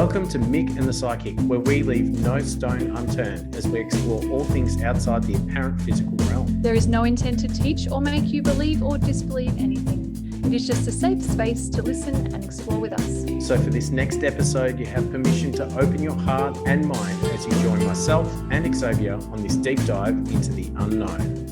Welcome to Mick and the Psychic, where we leave no stone unturned as we explore all things outside the apparent physical realm. There is no intent to teach or make you believe or disbelieve anything. It is just a safe space to listen and explore with us. So for this next episode, you have permission to open your heart and mind as you join myself and Xavier on this deep dive into the unknown.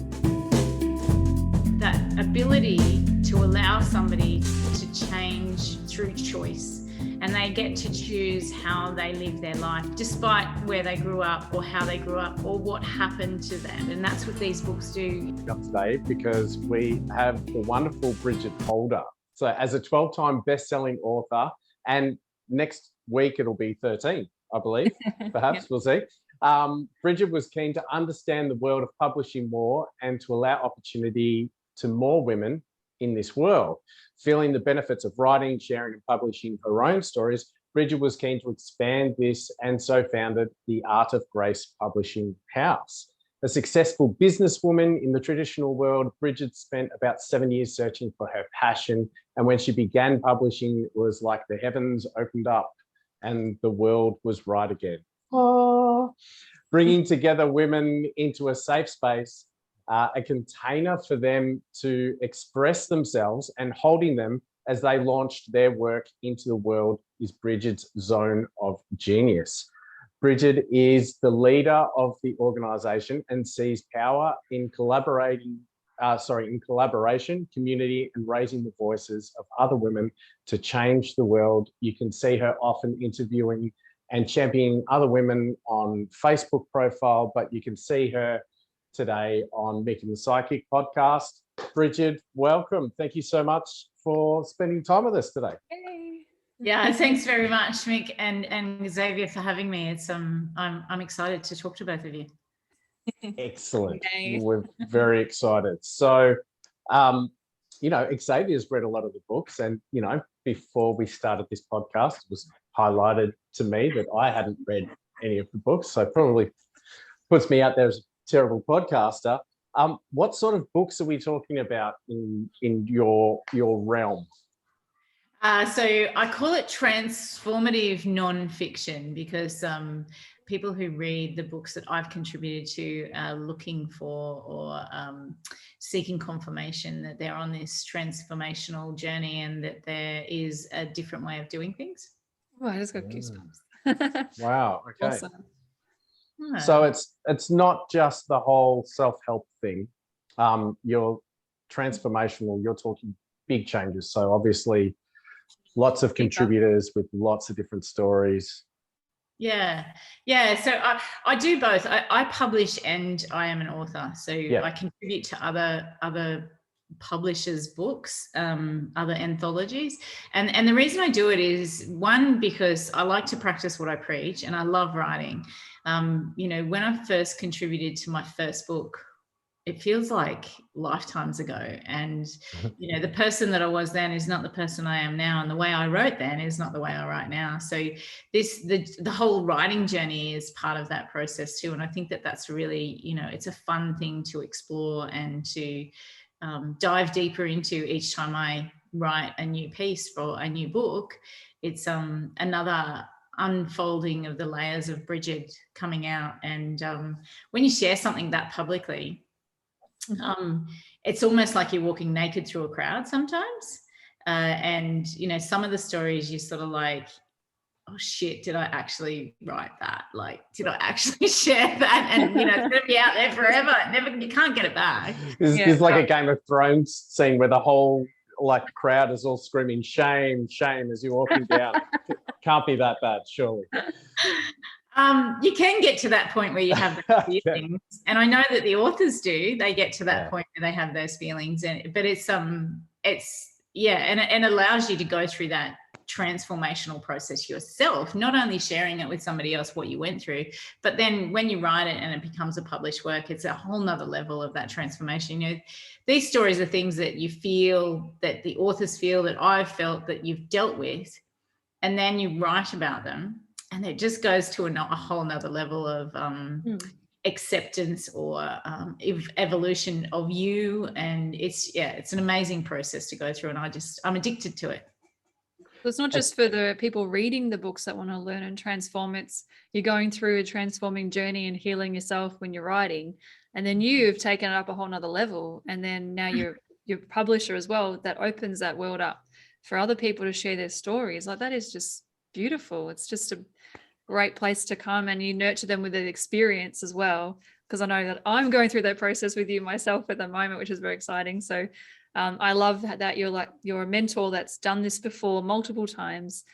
That ability to allow somebody to change through choice, and they get to choose how they live their life despite where they grew up or how they grew up or what happened to them. And that's what these books do. Today, because we have the wonderful Brigid Holder. So as a 12-time best-selling author, and next week it'll be 13, I believe, perhaps, We'll see. Brigid was keen to understand the world of publishing more and to allow opportunity to more women in this world. Feeling the benefits of writing, sharing and publishing her own stories, Brigid was keen to expand this and so founded the Art of Grace Publishing House. A successful businesswoman in the traditional world, Brigid spent about 7 years searching for her passion, and when she began publishing, it was like the heavens opened up and the world was right again. Oh. Bringing together women into a safe space, a container for them to express themselves, and holding them as they launched their work into the world is Brigid's zone of genius. Brigid is the leader of the organisation and sees power in collaboration, community, and raising the voices of other women to change the world. You can see her often interviewing and championing other women on Facebook profile, but you can see her today on Mick and the Psychic podcast. Brigid, welcome. Thank you so much for spending time with us today. Hey. Yeah, thanks very much, Mick and Xavier, for having me. It's I'm excited to talk to both of you. Excellent. Okay. We're very excited. So, Xavier's read a lot of the books, and before we started this podcast, it was highlighted to me that I hadn't read any of the books, so probably puts me out there as a terrible podcaster. What sort of books are we talking about in your realm? So I call it transformative non-fiction because people who read the books that I've contributed to are looking for or seeking confirmation that they're on this transformational journey and that there is a different way of doing things. Oh, I just got goosebumps. Wow. Okay. Awesome. So it's not just the whole self-help thing. You're transformational. You're talking big changes. So obviously, lots of contributors with lots of different stories. Yeah. So I do both. I publish and I am an author. So I contribute to other publishers' books, other anthologies. And the reason I do it is, one, because I like to practice what I preach and I love writing. When I first contributed to my first book, it feels like lifetimes ago. And, the person that I was then is not the person I am now. And the way I wrote then is not the way I write now. So the whole writing journey is part of that process too. And I think that that's really, it's a fun thing to explore and to dive deeper into each time I write a new piece for a new book. It's another unfolding of the layers of Brigid coming out. And when you share something that publicly, it's almost like you're walking naked through a crowd sometimes. And some of the stories you're sort of like, oh shit, did I actually write that? Like, did I actually share that? And it's gonna be out there forever. You can't get it back. It's like a Game of Thrones scene where the whole crowd is all screaming shame, shame as you're walking down. Can't be that bad, surely. You can get to that point where you have those feelings, and I know that the authors do. They get to that point where they have those feelings, but it allows you to go through that transformational process yourself, not only sharing it with somebody else what you went through, but then when you write it and it becomes a published work, it's a whole nother level of that transformation. These stories are things that you feel, that the authors feel, that I've felt, that you've dealt with, and then you write about them, and it just goes to a whole nother level of acceptance or evolution of you. And it's an amazing process to go through, and I'm addicted to it. It's not just for the people reading the books that want to learn and transform. It's you're going through a transforming journey and healing yourself when you're writing. And then you've taken it up a whole nother level. And then now you're a publisher as well. That opens that world up for other people to share their stories. Like, that is just beautiful. It's just a great place to come, and you nurture them with the experience as well. Because I know that I'm going through that process with you myself at the moment, which is very exciting. So I love that you're a mentor that's done this before multiple times,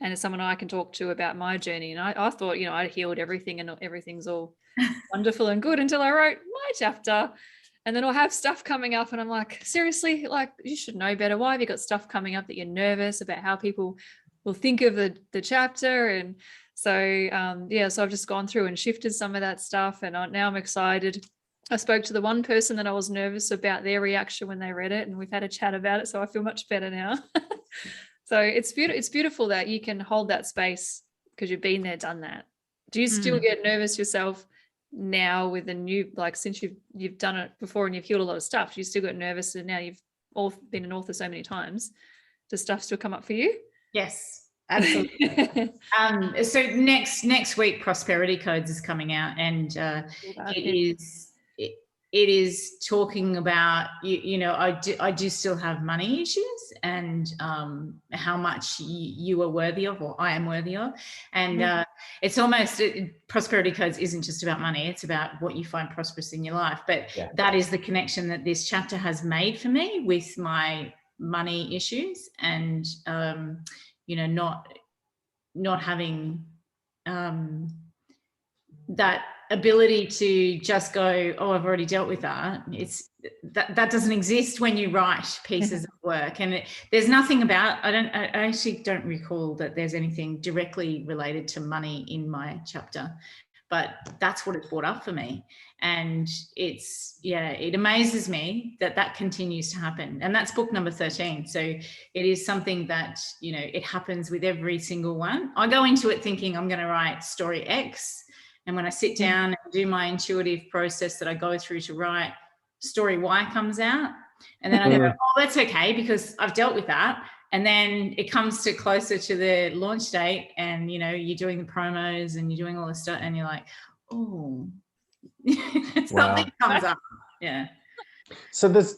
and it's someone I can talk to about my journey. And I thought, I'd healed everything and everything's all wonderful and good until I wrote my chapter, and then I'll have stuff coming up and I'm like, seriously, like, you should know better. Why have you got stuff coming up that you're nervous about how people will think of the chapter? And so so I've just gone through and shifted some of that stuff, and now I'm excited. I spoke to the one person that I was nervous about their reaction when they read it, and we've had a chat about it, so I feel much better now. So it's beautiful that you can hold that space because you've been there, done that. Do you still get nervous yourself now with the new, like, since you've done it before and you've healed a lot of stuff? Do you still get nervous, and now you've all been an author so many times? Does stuff still come up for you? Yes, absolutely. So next week, Prosperity Codes is coming out, and it is talking about, I do still have money issues, and how much you are worthy of, or I am worthy of. And it's almost, Prosperity Codes isn't just about money, it's about what you find prosperous in your life. But that is the connection that this chapter has made for me with my money issues, and not having that ability to just go, oh, I've already dealt with that. It's that doesn't exist when you write pieces of work. And there's nothing about, I actually don't recall that there's anything directly related to money in my chapter, but that's what it's brought up for me. And it amazes me that continues to happen. And that's book number 13. So it is something that, it happens with every single one. I go into it thinking I'm going to write story X. And when I sit down and do my intuitive process that I go through to write, story Y comes out. And then I go, oh, that's okay, because I've dealt with that. And then it comes to closer to the launch date, and, you're doing the promos and you're doing all this stuff, and you're like, oh, something comes up. Yeah. So there's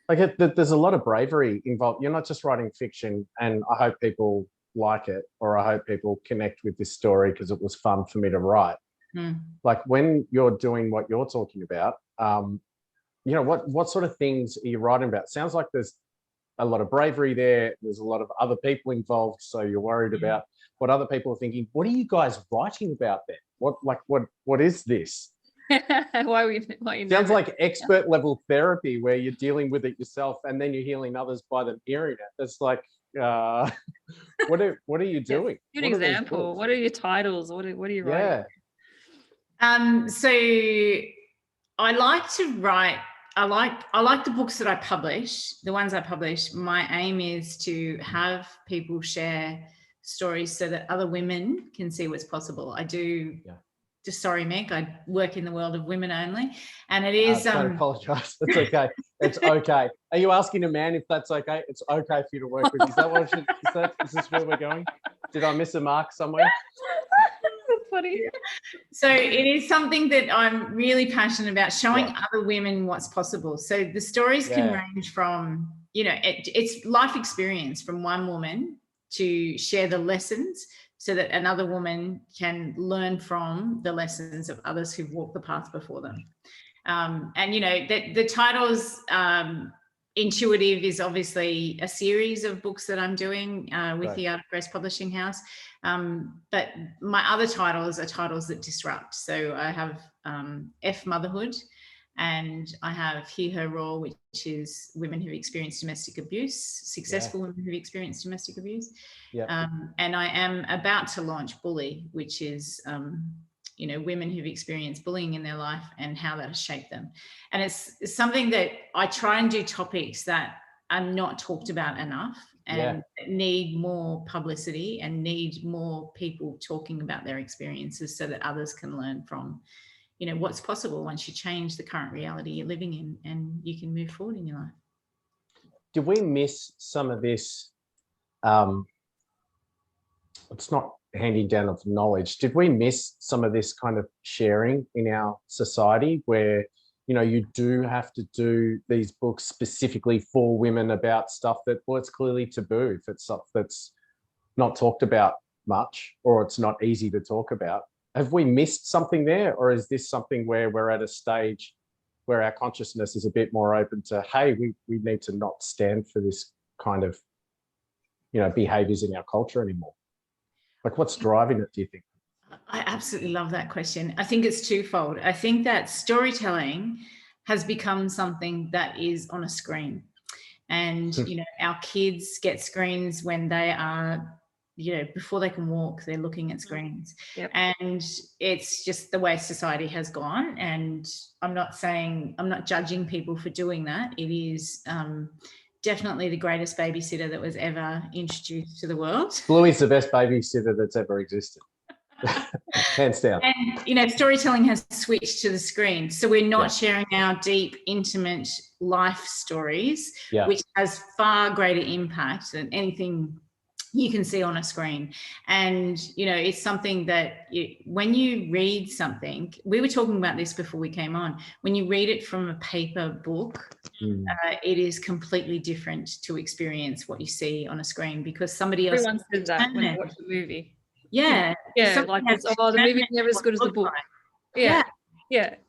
a lot of bravery involved. You're not just writing fiction, and I hope people like it, or I hope people connect with this story because it was fun for me to write. Like, when you're doing what you're talking about, what sort of things are you writing about? Sounds like there's a lot of bravery there. There's a lot of other people involved, so you're worried about what other people are thinking. What are you guys writing about then? What is this? Why are you Sounds like expert level therapy where you're dealing with it yourself and then you're healing others by them hearing it. It's like, what are you doing? Give an example. What are your titles? What are you writing? So I like to write. I like the books that I publish, the ones I publish. My aim is to have people share stories so that other women can see what's possible. I do. Just sorry, Meg, I work in the world of women only, and it is. Don't apologise. It's okay. It's okay. Are you asking a man if that's okay? It's okay for you to work with. Is that what is this where we're going? Did I miss a mark somewhere? That's funny. So it is something that I'm really passionate about, showing other women what's possible. So the stories can range from, it's life experience from one woman to share the lessons, so that another woman can learn from the lessons of others who've walked the path before them. And, the titles, Intuitive is obviously a series of books that I'm doing with the Art of Grace Publishing House. But my other titles are titles that disrupt. So I have F Motherhood, and I have He, Her, Raw, which is women who've experienced domestic abuse, successful women who've experienced domestic abuse. And I am about to launch Bully, which is, women who've experienced bullying in their life and how that has shaped them. And it's something that I try and do topics that are not talked about enough and need more publicity and need more people talking about their experiences so that others can learn from, what's possible once you change the current reality you're living in, and you can move forward in your life. Did we miss some of this it's not handing down of knowledge. Did we miss some of this kind of sharing in our society where, you know, you do have to do these books specifically for women about stuff that, well, it's clearly taboo, if it's stuff that's not talked about much, or it's not easy to talk about? Have we missed something there, or is this something where we're at a stage where our consciousness is a bit more open to, hey, we need to not stand for this kind of, you know, behaviors in our culture anymore? Like, what's driving it, do you think? I absolutely love that question. I think it's twofold. I think that storytelling has become something that is on a screen. And, you know, our kids get screens when they are, you know, before they can walk, they're looking at screens. Yep. And it's just the way society has gone. And I'm not judging people for doing that. It is definitely the greatest babysitter that was ever introduced to the world. Bluey's the best babysitter that's ever existed. Hands down. And, you know, storytelling has switched to the screen. So we're not sharing our deep, intimate life stories, which has far greater impact than anything you can see on a screen. And, you know, it's something that when you read something, we were talking about this before we came on, when you read it from a paper book, it is completely different to experience what you see on a screen, because somebody else. Everyone says that when they watch the movie. Yeah. Like, the movie's never as good as the book. Yeah.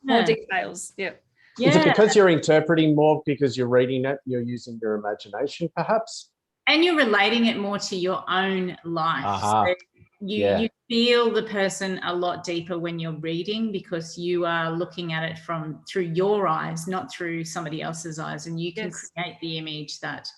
More details. Yeah. Is it because you're interpreting more, because you're reading it, you're using your imagination perhaps? And you're relating it more to your own life. So you feel the person a lot deeper when you're reading, because you are looking at it through your eyes, not through somebody else's eyes, and you can create the image that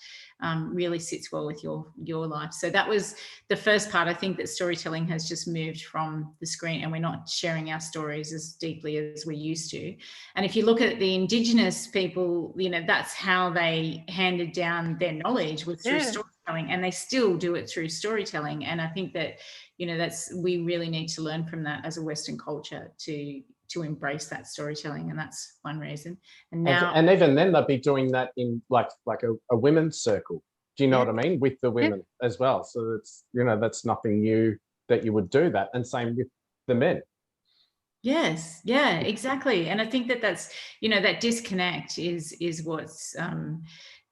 really sits well with your life. So that was the first part. I think that storytelling has just moved from the screen, and we're not sharing our stories as deeply as we used to. And if you look at the Indigenous people, you know, that's how they handed down their knowledge, was through storytelling, and they still do it through storytelling. And I think that, you know, we really need to learn from that as a Western culture to embrace that storytelling, and that's one reason. And now, and even then, they'll be doing that in like a women's circle. Do you know what I mean? With the women as well. So it's, you know, that's nothing new that you would do that, and same with the men. Yes, yeah, exactly. And I think that that's, you know, that disconnect is what's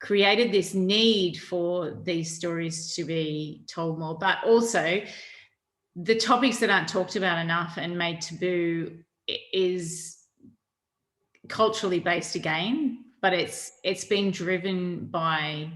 created this need for these stories to be told more, but also the topics that aren't talked about enough and made taboo is culturally based again, but it's been driven by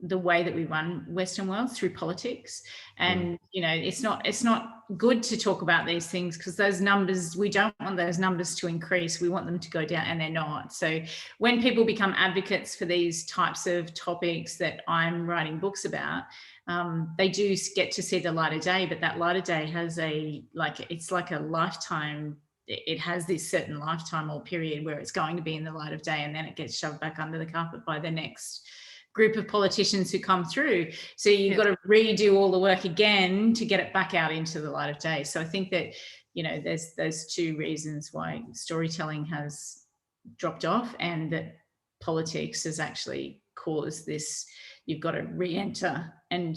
the way that we run Western world, through politics. And you know, it's not good to talk about these things, because those numbers, we don't want those numbers to increase, we want them to go down, and they're not. So when people become advocates for these types of topics that I'm writing books about, they do get to see the light of day, but that light of day has it's like a lifetime. It has this certain lifetime or period where it's going to be in the light of day, and then it gets shoved back under the carpet by the next group of politicians who come through. So you've got to redo all the work again to get it back out into the light of day. So I think that, you know, there's those two reasons why storytelling has dropped off, and that politics has actually caused this. You've got to re-enter and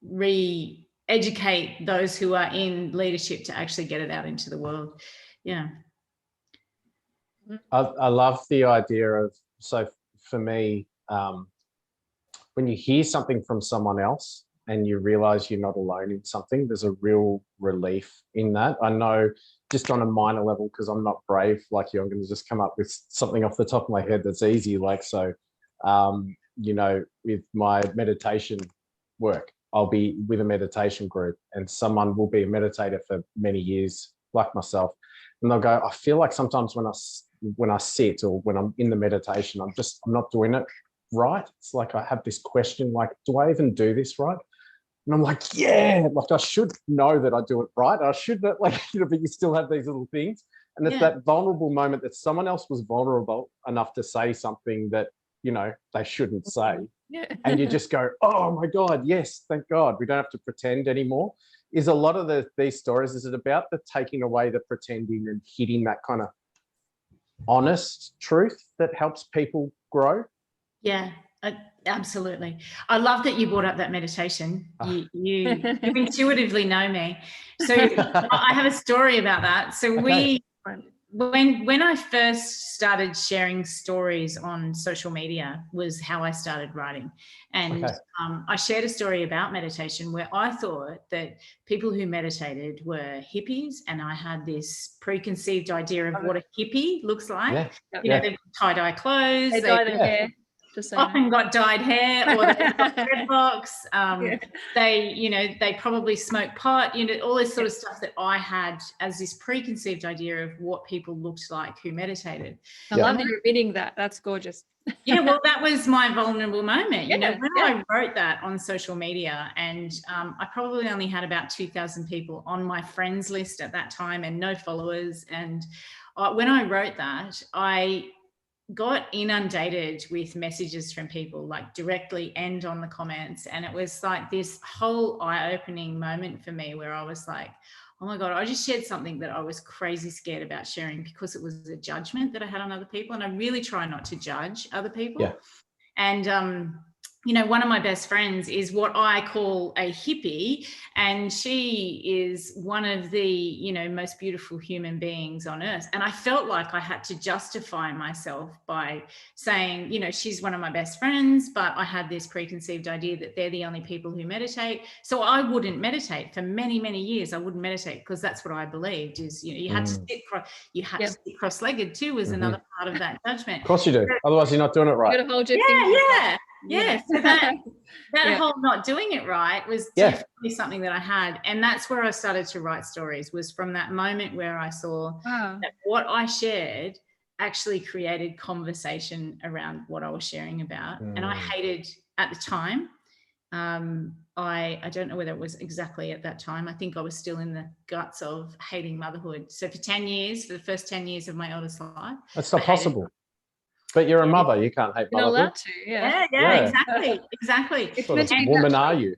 re-educate those who are in leadership to actually get it out into the world. Yeah. I love the idea of, so for me, when you hear something from someone else and you realize you're not alone in something, there's a real relief in that. I know, just on a minor level, because I'm not brave like you, I'm going to just come up with something off the top of my head that's easy. Like, so, you know, with my meditation work, I'll be with a meditation group, and someone will be a meditator for many years, like myself. And they'll go, I feel like sometimes when I sit, or when I'm in the meditation, I'm not doing it right. It's like I have this question, like, do I even do this right? And I'm like, yeah, like I should know that I do it right. I should not, like, you know, but you still have these little things. And it's that vulnerable moment that someone else was vulnerable enough to say something that, you know, they shouldn't say. And you just go, oh my God, yes, thank God. We don't have to pretend anymore. Is a lot of these stories, is it about the taking away the pretending and hitting that kind of honest truth that helps people grow? Yeah, Absolutely. I love that you brought up that meditation. You intuitively know me. So I have a story about that. So when I first started sharing stories on social media was how I started writing. And I shared a story about meditation where I thought that people who meditated were hippies, and I had this preconceived idea of what a hippie looks like. You know, they've got tie-dye clothes. They dye their hair. Often got dyed hair, or they've got dreadlocks. They probably smoke pot, all this sort of stuff that I had as this preconceived idea of what people looked like who meditated. I love that you're admitting that. That's gorgeous. Well, that was my vulnerable moment. When I wrote that on social media, and I probably only had about 2,000 people on my friends list at that time and no followers. And when I wrote that, I got inundated with messages from people, like directly and on the comments. And it was like this whole eye-opening moment for me where I was like, oh my God, I just shared something that I was crazy scared about sharing because it was a judgment that I had on other people. And I really try not to judge other people. And one of my best friends is what I call a hippie, and she is one of the, most beautiful human beings on earth. And I felt like I had to justify myself by saying, she's one of my best friends, but I had this preconceived idea that they're the only people who meditate. So I wouldn't meditate for many, many years. I wouldn't meditate because that's what I believed is, you had to sit cross-legged too, was another part of that judgment. Of course you do. Otherwise you're not doing it right. So that whole not doing it right was definitely something that I had. And that's where I started to write stories, was from that moment where I saw that what I shared actually created conversation around what I was sharing about. And I hated at the time. I don't know whether it was exactly at that time. I think I was still in the guts of hating motherhood. So for the first 10 years of my eldest life. That's not possible. But you're a mother, you can't hate motherhood. You're not allowed to, exactly. What sort of woman are you?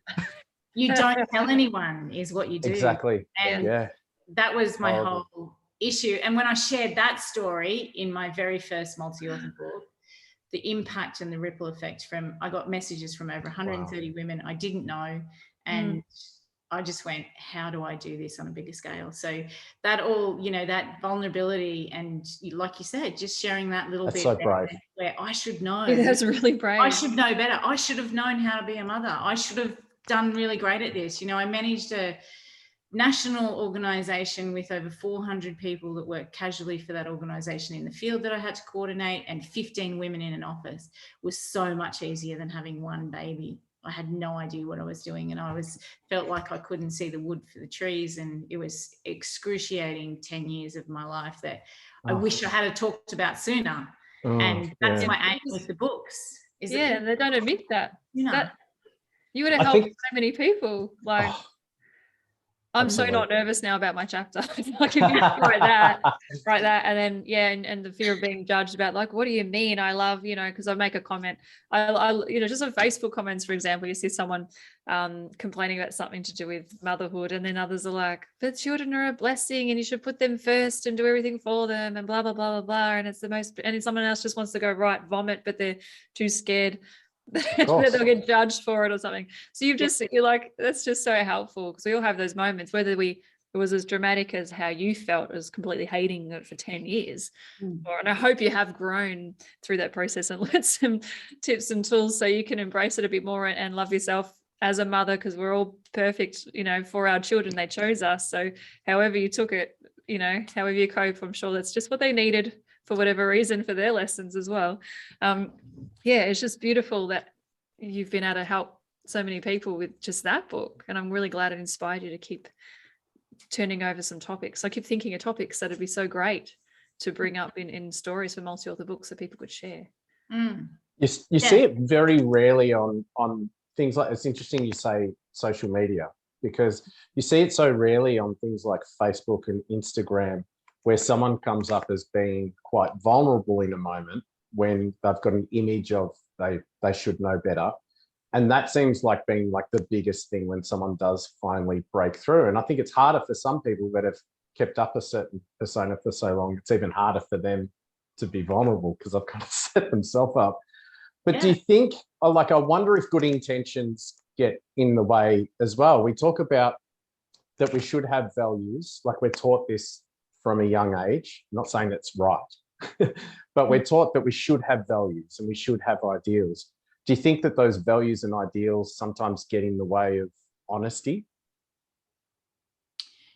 You don't tell anyone is what you do. Exactly. And that was my whole issue. And when I shared that story in my very first multi-author book, the impact and the ripple effect I got messages from over 130 women I didn't know. And I just went, how do I do this on a bigger scale? So that all, that vulnerability and, like you said, just sharing that little bit so brave. Where I should know. Yeah, that's really brave. I should know better. I should have known how to be a mother. I should have done really great at this. I managed a national organization with over 400 people that work casually for that organization in the field that I had to coordinate, and 15 women in an office was so much easier than having one baby. I had no idea what I was doing, and felt like I couldn't see the wood for the trees, and it was excruciating 10 years of my life that I wish I had talked about sooner. And that's my aim with the books. They don't admit that. You would have helped so many people. Like, I'm so not nervous now about my chapter. Like, if you write that, and then and the fear of being judged about, like, what do you mean? I love, because I make a comment. I just on Facebook comments, for example, you see someone complaining about something to do with motherhood, and then others are like, but children are a blessing, and you should put them first and do everything for them, and blah blah blah blah blah. And it's the most. And then someone else just wants to go vomit, but they're too scared that they'll get judged for it or something. So you're like, that's just so helpful, because we all have those moments, whether it was as dramatic as how you felt as completely hating it for 10 years. And I hope you have grown through that process and learned some tips and tools so you can embrace it a bit more and love yourself as a mother, because we're all perfect, for our children. They chose us. So however you took it, however you cope, I'm sure that's just what they needed for whatever reason for their lessons as well. It's just beautiful that you've been able to help so many people with just that book. And I'm really glad it inspired you to keep turning over some topics. I keep thinking of topics that would be so great to bring up in stories for multi-author books that people could share. You see it very rarely on things like, it's interesting you say social media, because you see it so rarely on things like Facebook and Instagram, where someone comes up as being quite vulnerable in a moment when they've got an image of they should know better. And that seems like being like the biggest thing when someone does finally break through. And I think it's harder for some people that have kept up a certain persona for so long. It's even harder for them to be vulnerable because they've kind of set themselves up. But do you think, I wonder if good intentions get in the way as well? We talk about that we should have values, like we're taught this from a young age. I'm not saying that's right, but we're taught that we should have values and we should have ideals. Do you think that those values and ideals sometimes get in the way of honesty?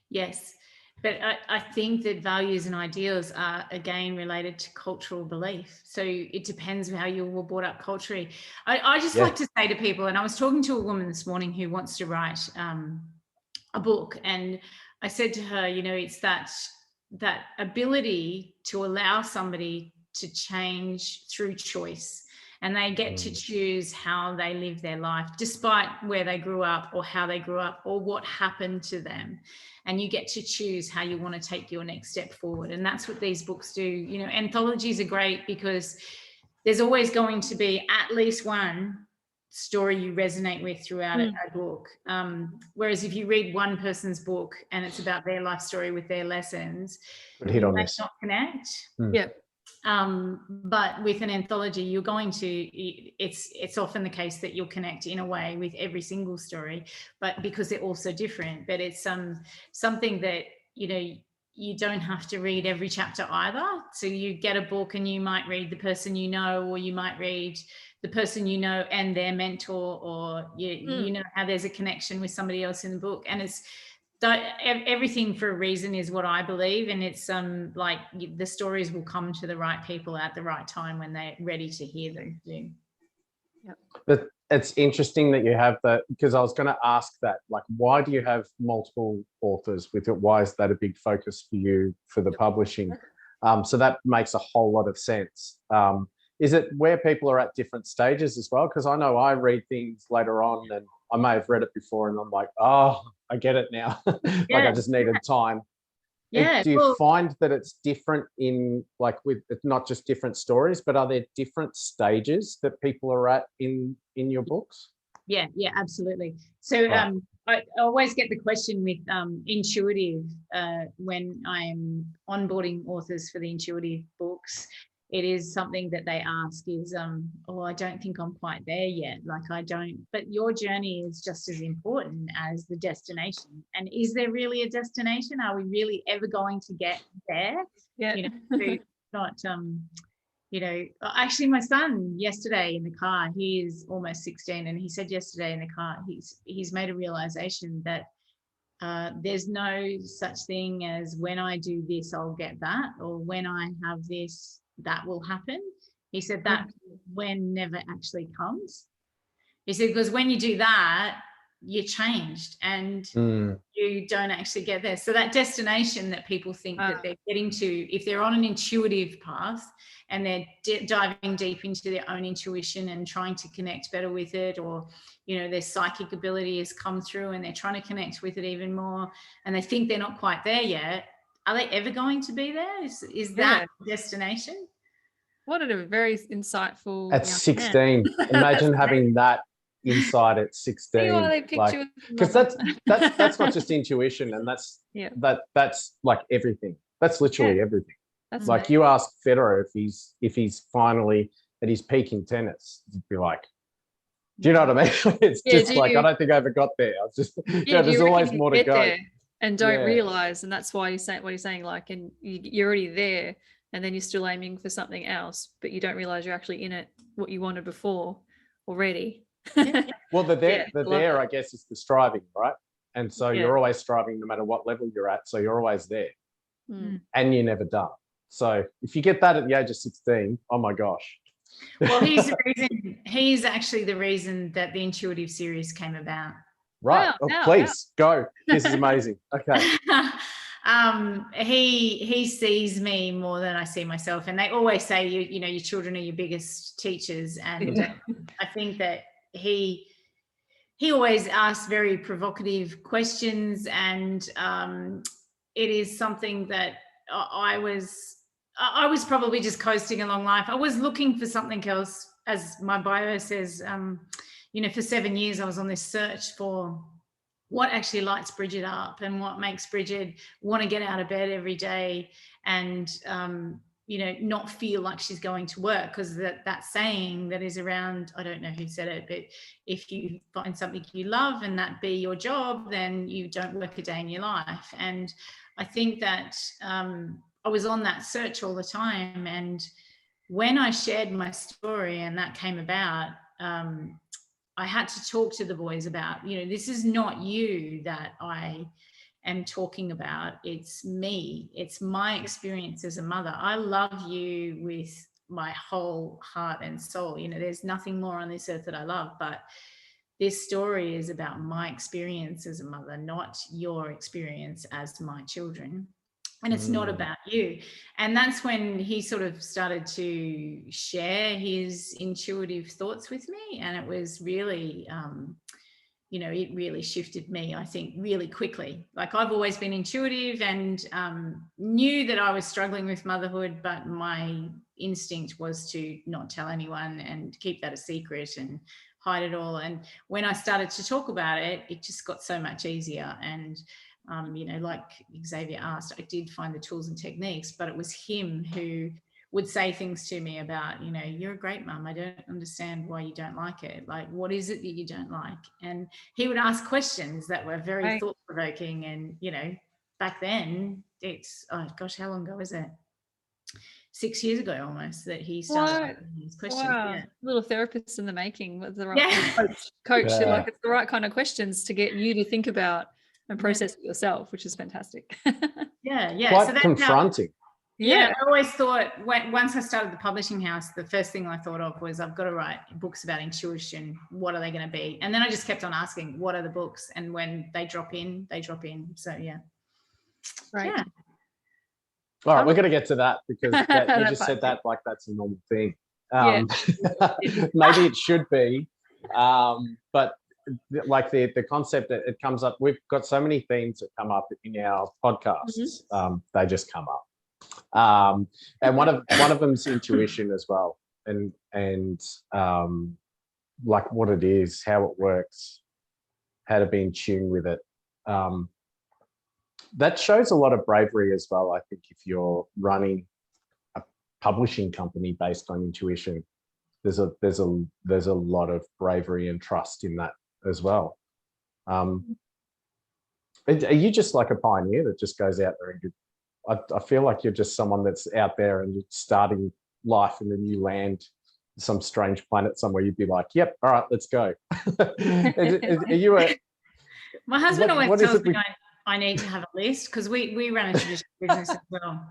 Yes, but I think that values and ideals are, again, related to cultural belief. So it depends how you were brought up culturally. I just like to say to people, and I was talking to a woman this morning who wants to write a book, and I said to her, you know, it's that ability to allow somebody to change through choice, and they get to choose how they live their life despite where they grew up or how they grew up or what happened to them. And you get to choose how you want to take your next step forward. And that's what these books do. You know, anthologies are great because there's always going to be at least one story you resonate with throughout a book. Whereas if you read one person's book and it's about their life story with their lessons, you might not connect. But with an anthology, you're going to, it's often the case that you'll connect in a way with every single story, but because they're all so different. But it's something that, you know, you don't have to read every chapter either. So you get a book and you might read the person you know, or you might read the person you know and their mentor, or you know how there's a connection with somebody else in the book. And it's everything for a reason is what I believe. And it's like the stories will come to the right people at the right time when they're ready to hear them. But it's interesting that you have that, because I was going to ask that, like, why do you have multiple authors with it? Why is that a big focus for you for the publishing? So that makes a whole lot of sense. Is it where people are at different stages as well? Because I know I read things later on and I may have read it before and I'm like, oh, I get it now. Like I just needed time. Do you find that it's different in, like, with not just different stories, but are there different stages that people are at in your books? Yeah, absolutely. So I always get the question with Intuitive when I'm onboarding authors for the Intuitive books. It is something that they ask is, oh, I don't think I'm quite there yet. Like, I don't, but your journey is just as important as the destination. And is there really a destination? Are we really ever going to get there? You know, not, you know, actually my son yesterday in the car, he is almost 16. And he said yesterday in the car, he's made a realization that there's no such thing as when I do this, I'll get that, or when I have this, that will happen. He said that when never actually comes. He said, because when you do that, you're changed and you don't actually get there. So that destination that people think that they're getting to, if they're on an intuitive path and they're diving deep into their own intuition and trying to connect better with it, or, you know, their psychic ability has come through and they're trying to connect with it even more, and they think they're not quite there yet, are they ever going to be there? Is that destination? What a very insightful. At 16, imagine having that insight at 16. Because that's not just intuition, and that's like everything. That's literally everything. That's like amazing. You ask Federer if he's finally at his peak in tennis, you'd be like, do you know what I mean? It's just like, I don't think I ever got there. I was just, there's always more to go. And don't realize, and that's why you say what you're saying, like, and you're already there, and then you're still aiming for something else, but you don't realize you're actually in it, what you wanted before already. Well, there, I guess, is the striving, right? And so you're always striving no matter what level you're at. So you're always there and you're never done. So if you get that at the age of 16, oh my gosh. Well, he's actually the reason that the Intuitive series came about. Right. Please go. This is amazing. Okay. He sees me more than I see myself, and they always say you know your children are your biggest teachers, and I think that he always asks very provocative questions, and it is something that I was probably just coasting along life. I was looking for something else, as my bio says. You know, for 7 years I was on this search for what actually lights Brigid up and what makes Brigid want to get out of bed every day. And not feel like she's going to work, because that saying that is around, I don't know who said it, but if you find something you love and that be your job, then you don't work a day in your life. And I think that I was on that search all the time. And when I shared my story and that came about, I had to talk to the boys about, this is not you that I am talking about. It's me. It's my experience as a mother. I love you with my whole heart and soul. There's nothing more on this earth that I love, but this story is about my experience as a mother, not your experience as my children. And it's not about you. And that's when he sort of started to share his intuitive thoughts with me. And it was really, it really shifted me, I think, really quickly. Like, I've always been intuitive and knew that I was struggling with motherhood, but my instinct was to not tell anyone and keep that a secret and hide it all. And when I started to talk about it, it just got so much easier. And like Xavier asked, I did find the tools and techniques, but it was him who would say things to me about, you're a great mum. I don't understand why you don't like it. Like, what is it that you don't like? And he would ask questions that were very thought-provoking. And, back then it's, oh gosh, how long ago is it? 6 years ago almost, that he started asking these questions. Wow. Yeah. Little therapist in the making with the right coach. Yeah. Like, it's the right kind of questions to get you to think about and process it yourself, which is fantastic. Yeah. Quite So that's confronting. I always thought, once I started the publishing house, the first thing I thought of was, I've got to write books about intuition. What are they going to be? And then I just kept on asking, what are the books? And when they drop in, they drop in. So yeah. Right. Yeah. All right, we're going to get to that, because you just said that like that's a normal thing. Maybe it should be, but like the concept that it comes up, we've got so many themes that come up in our podcasts. They just come up, and one of them is intuition as well, and like what it is, how it works, how to be in tune with it. That shows a lot of bravery as well, I think, if you're running a publishing company based on intuition. There's a lot of bravery and trust in that as well. Are you just like a pioneer that just goes out there and I feel like you're just someone that's out there and you're starting life, and then you land some strange planet somewhere, you'd be like, yep, all right, let's go. Are you my husband always tells me I need to have a list, because we run a traditional business as well.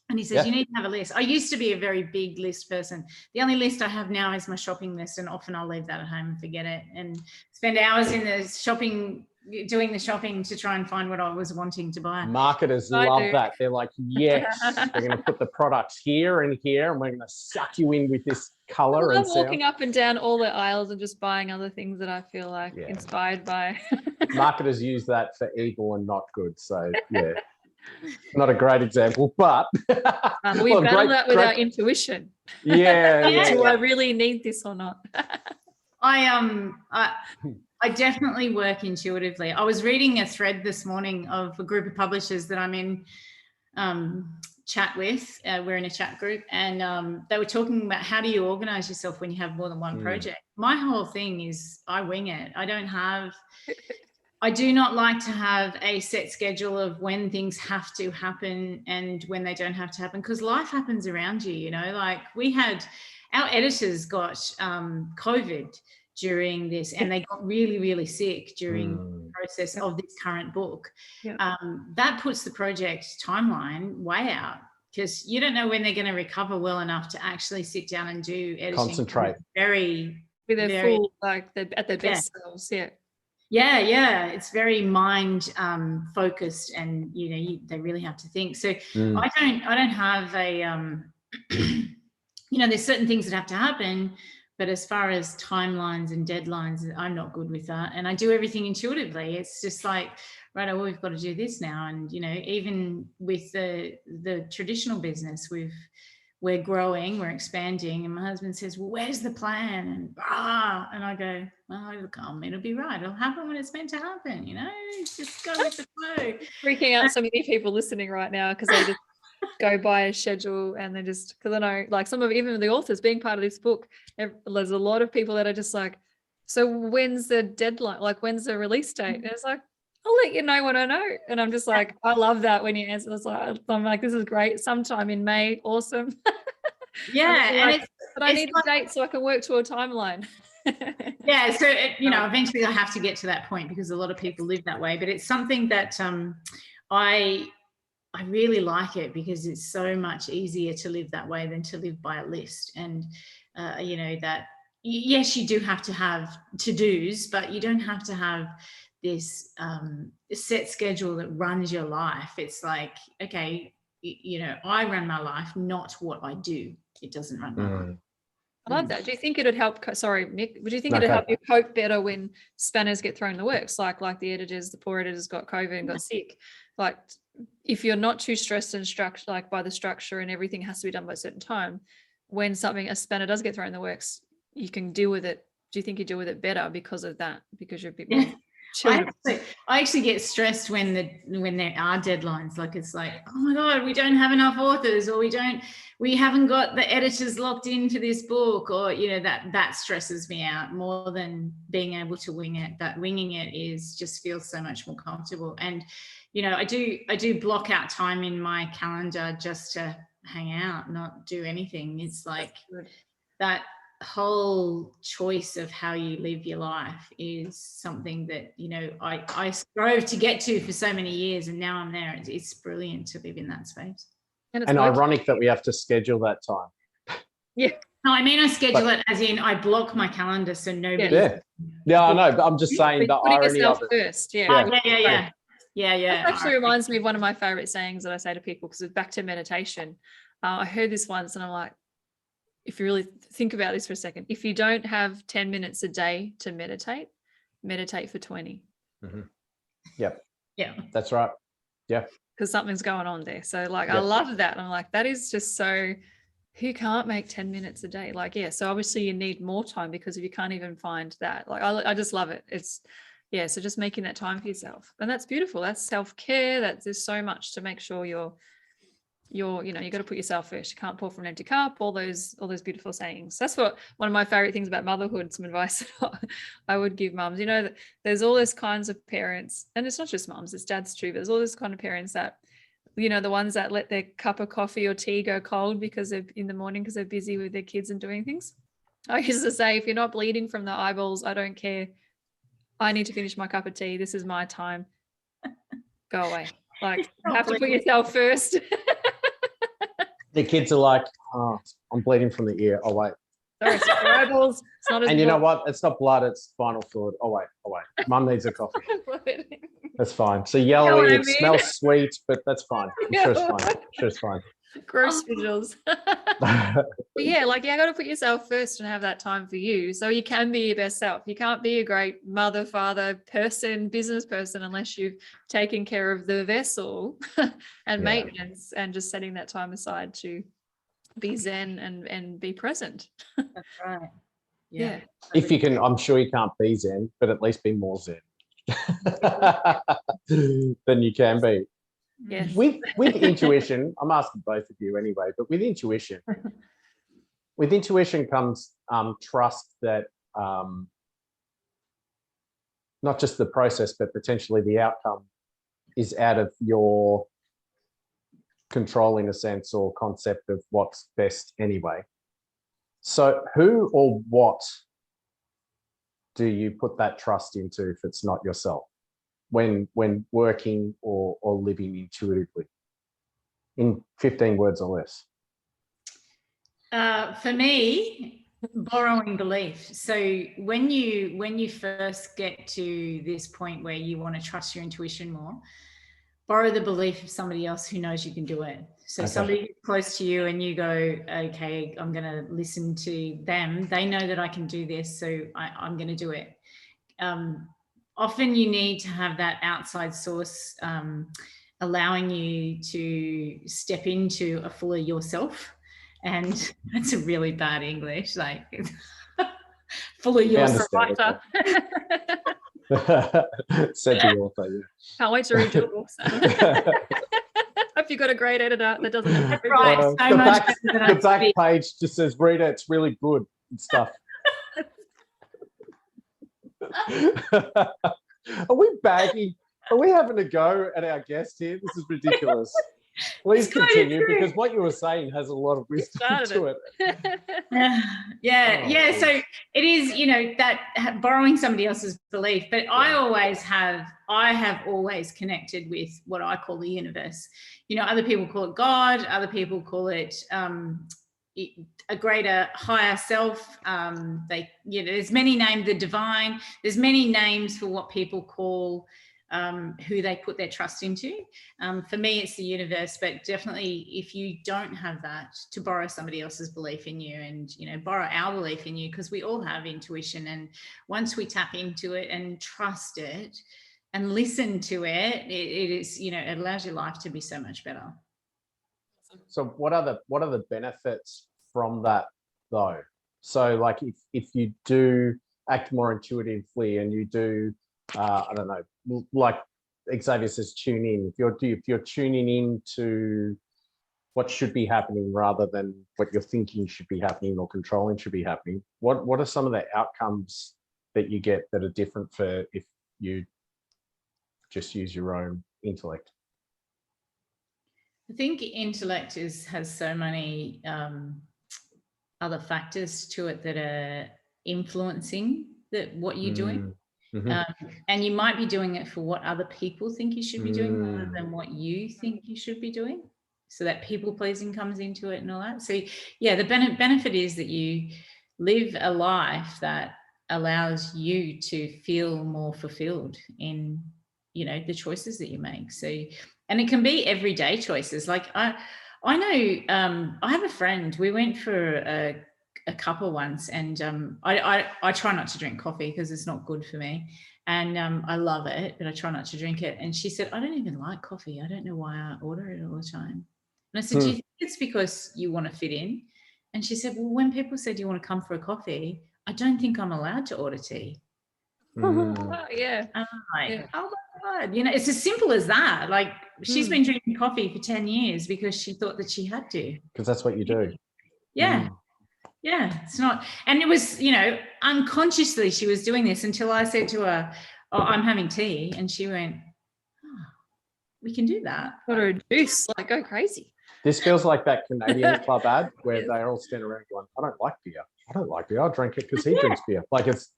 And he says, you need to have a list. I used to be a very big list person. The only list I have now is my shopping list, and often I'll leave that at home and forget it and spend hours in the shopping, doing the shopping to try and find what I was wanting to buy. Marketers love that. They're like, yes, we're going to put the products here and here, and we're going to suck you in with this color. I'm walking up and down all the aisles and just buying other things that I feel like inspired by. Marketers use that for evil and not good. So yeah, not a great example, but we battle that with our intuition. Yeah. Do I really need this or not? I definitely work intuitively. I was reading a thread this morning of a group of publishers that I'm in chat with. We're in a chat group, and they were talking about, how do you organize yourself when you have more than one project? My whole thing is I wing it. I do not like to have a set schedule of when things have to happen and when they don't have to happen, because life happens around you, like our editors got COVID during this, and they got really, really sick during the process of this current book. That puts the project timeline way out, because you don't know when they're going to recover well enough to actually sit down and do editing. Concentrate. With their full, like at their best selves. Yeah, it's very mind focused, and they really have to think. So I don't have a there's certain things that have to happen, but as far as timelines and deadlines, I'm not good with that, and I do everything intuitively. It's just like, right, well, we've got to do this now. And even with the traditional business, we're growing, we're expanding, and my husband says, well, where's the plan? And I go, well, it'll be right. It'll happen when it's meant to happen, just go with the flow. Freaking out so many people listening right now, because go by a schedule, and then just, because I know like some of even the authors being part of this book, there's a lot of people that are just like, so when's the deadline? Like, when's the release date? And it's like, I'll let you know when I know. And I'm just like, I love that when you answer. I'm like, this is great. Sometime in May, awesome. Yeah, and but I need the date so I can work to a timeline. Yeah, so eventually I have to get to that point, because a lot of people live that way. But it's something that I really like it, because it's so much easier to live that way than to live by a list. And that, yes, you do have to have to-dos, but you don't have to have this set schedule that runs your life. It's like, okay, I run my life, not what I do. It doesn't run my life. I love that. Do you think it would help? Sorry, Nick. Would you think it'd help you cope better when spanners get thrown in the works? Like the editors, the poor editors got COVID and got sick. Like, if you're not too stressed and structured, like by the structure and everything has to be done by a certain time, when a spanner does get thrown in the works, you can deal with it. Do you think you deal with it better because of that? Because you're a bit more I actually get stressed when there are deadlines. Like, it's like, oh my God, we don't have enough authors, or we haven't got the editors locked into this book, or that stresses me out more than being able to wing it. That winging it just feels so much more comfortable. And I do block out time in my calendar just to hang out, not do anything. It's like that whole choice of how you live your life is something that I strove to get to for so many years, and now I'm there. It's brilliant to live in that space. And ironic that we have to schedule that time. Yeah. No, I mean, I schedule it as in I block my calendar so nobody. Yeah, I know, but I'm just saying the irony of it. First. Yeah. That actually reminds me of one of my favorite sayings that I say to people, because it's back to meditation. I heard this once, and I'm like, if you really think about this for a second, if you don't have 10 minutes a day to meditate for 20. Mm-hmm. Yep. Yeah. That's right. Yeah. Because something's going on there. So like, I love that. I'm like, that is just so, who can't make 10 minutes a day? Like, yeah. So obviously you need more time, because if you can't even find that, like, I just love it. So just making that time for yourself. And that's beautiful. That's self-care. There's so much to make sure you got to put yourself first. You can't pour from an empty cup, all those beautiful sayings. That's what one of my favorite things about motherhood, some advice I would give mums. There's all those kinds of parents, and it's not just mums, it's dads too, but there's all those kind of parents that, the ones that let their cup of coffee or tea go cold because they're in the morning because they're busy with their kids and doing things. I used to say, if you're not bleeding from the eyeballs, I don't care. I need to finish my cup of tea. This is my time. Go away. Like, you have to put yourself first. The kids are like, oh, I'm bleeding from the ear. Oh, wait. Sorry, it's eyeballs. It's not as and you know what? It's not blood, it's spinal fluid. Oh, wait. Mum needs a coffee. That's fine. So yellowy, it smells sweet, but that's fine. I'm sure it's fine. Gross visuals. But yeah, I got to put yourself first and have that time for you, so you can be your best self. You can't be a great mother, father, person, business person unless you've taken care of the vessel and maintenance, and just setting that time aside to be zen and be present. That's right. Yeah. If you can, I'm sure you can't be zen, but at least be more zen than you can be. Yes. With intuition, I'm asking both of you anyway, but with intuition comes trust that not just the process, but potentially the outcome is out of your control, in a sense, or concept of what's best anyway. So who or what do you put that trust into if it's not yourself? When working or living intuitively, in 15 words or less? For me, borrowing belief. So when you first get to this point where you want to trust your intuition more, borrow the belief of somebody else who knows you can do it. So somebody close to you, and you go, okay, I'm going to listen to them. They know that I can do this, so I'm going to do it. Often you need to have that outside source allowing you to step into a fuller yourself. And that's a really bad English, like fuller yourself. Said the author, yeah. Can't wait to read your books. I if you've got a great editor that doesn't have to Right, so the much back, better than the I back speak. page just says, "Reader, it's really good," and stuff. Are we bagging? Are we having a go at our guest here? This is ridiculous. Please continue, because what you were saying has a lot of wisdom to it. Yeah. Oh, So it is, that borrowing somebody else's belief, but I have always connected with what I call the universe. Other people call it God, other people call it a greater, higher self. There's many names, the divine. There's many names for what people call who they put their trust into. For me, it's the universe, but definitely if you don't have that, to borrow somebody else's belief in you, and borrow our belief in you, because we all have intuition, and once we tap into it and trust it and listen to it, it is, it allows your life to be so much better. So what are the benefits from that though? So like if you do act more intuitively and you do I don't know, like Xavier says, tune in. If you're tuning in to what should be happening rather than what you're thinking should be happening or controlling should be happening, what are some of the outcomes that you get that are different for if you just use your own intellect? I think intellect has so many other factors to it that are influencing what you're doing. Mm-hmm. And you might be doing it for what other people think you should be doing rather than what you think you should be doing. So that people pleasing comes into it and all that. So yeah, the benefit is that you live a life that allows you to feel more fulfilled in, the choices that you make. So, and it can be everyday choices. Like I know, I have a friend, we went for a couple once, and I try not to drink coffee because it's not good for me, and I love it, but I try not to drink it. And she said, I don't even like coffee, I don't know why I order it all the time. And I said, do you think it's because you want to fit in? And she said, well, when people said you want to come for a coffee, I don't think I'm allowed to order tea. Yeah. And I'm like, oh my God, it's as simple as that. Like she's been drinking coffee for 10 years because she thought that she had to. Because that's what you do. Yeah. Yeah, it's not. And it was, unconsciously she was doing this until I said to her, oh, I'm having tea. And she went, oh, we can do that. Order a juice, like go crazy. This feels like that Canadian club ad where they all stand around going, I don't like beer. I don't like beer. I'll drink it because he drinks beer. Like it's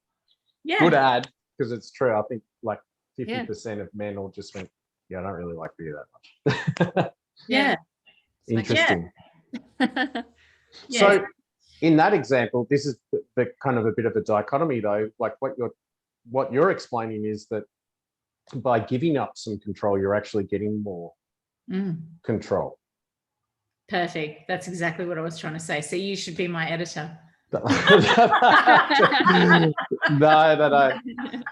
good ad because it's true. I think like 50% of men all just went, yeah, I don't really like beer that much. Yeah. Interesting. So in that example, this is the kind of a bit of a dichotomy though. Like what you're explaining is that by giving up some control, you're actually getting more control. Perfect. That's exactly what I was trying to say. So you should be my editor. No.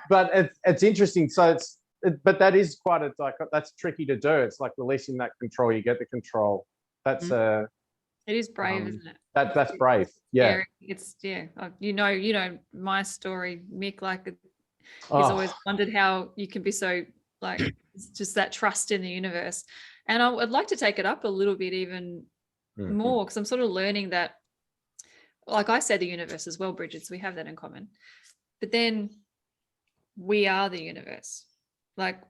But it's interesting. So but that is quite a that's tricky to do. It's like releasing that control. You get the control. That's it is brave, isn't it? That's brave. Yeah. It's my story, Mick, like he's always wondered how you can be so like just that trust in the universe. And I would like to take it up a little bit even more, because I'm sort of learning that, like I said, the universe as well, Brigid, so we have that in common. But then we are the universe. Like,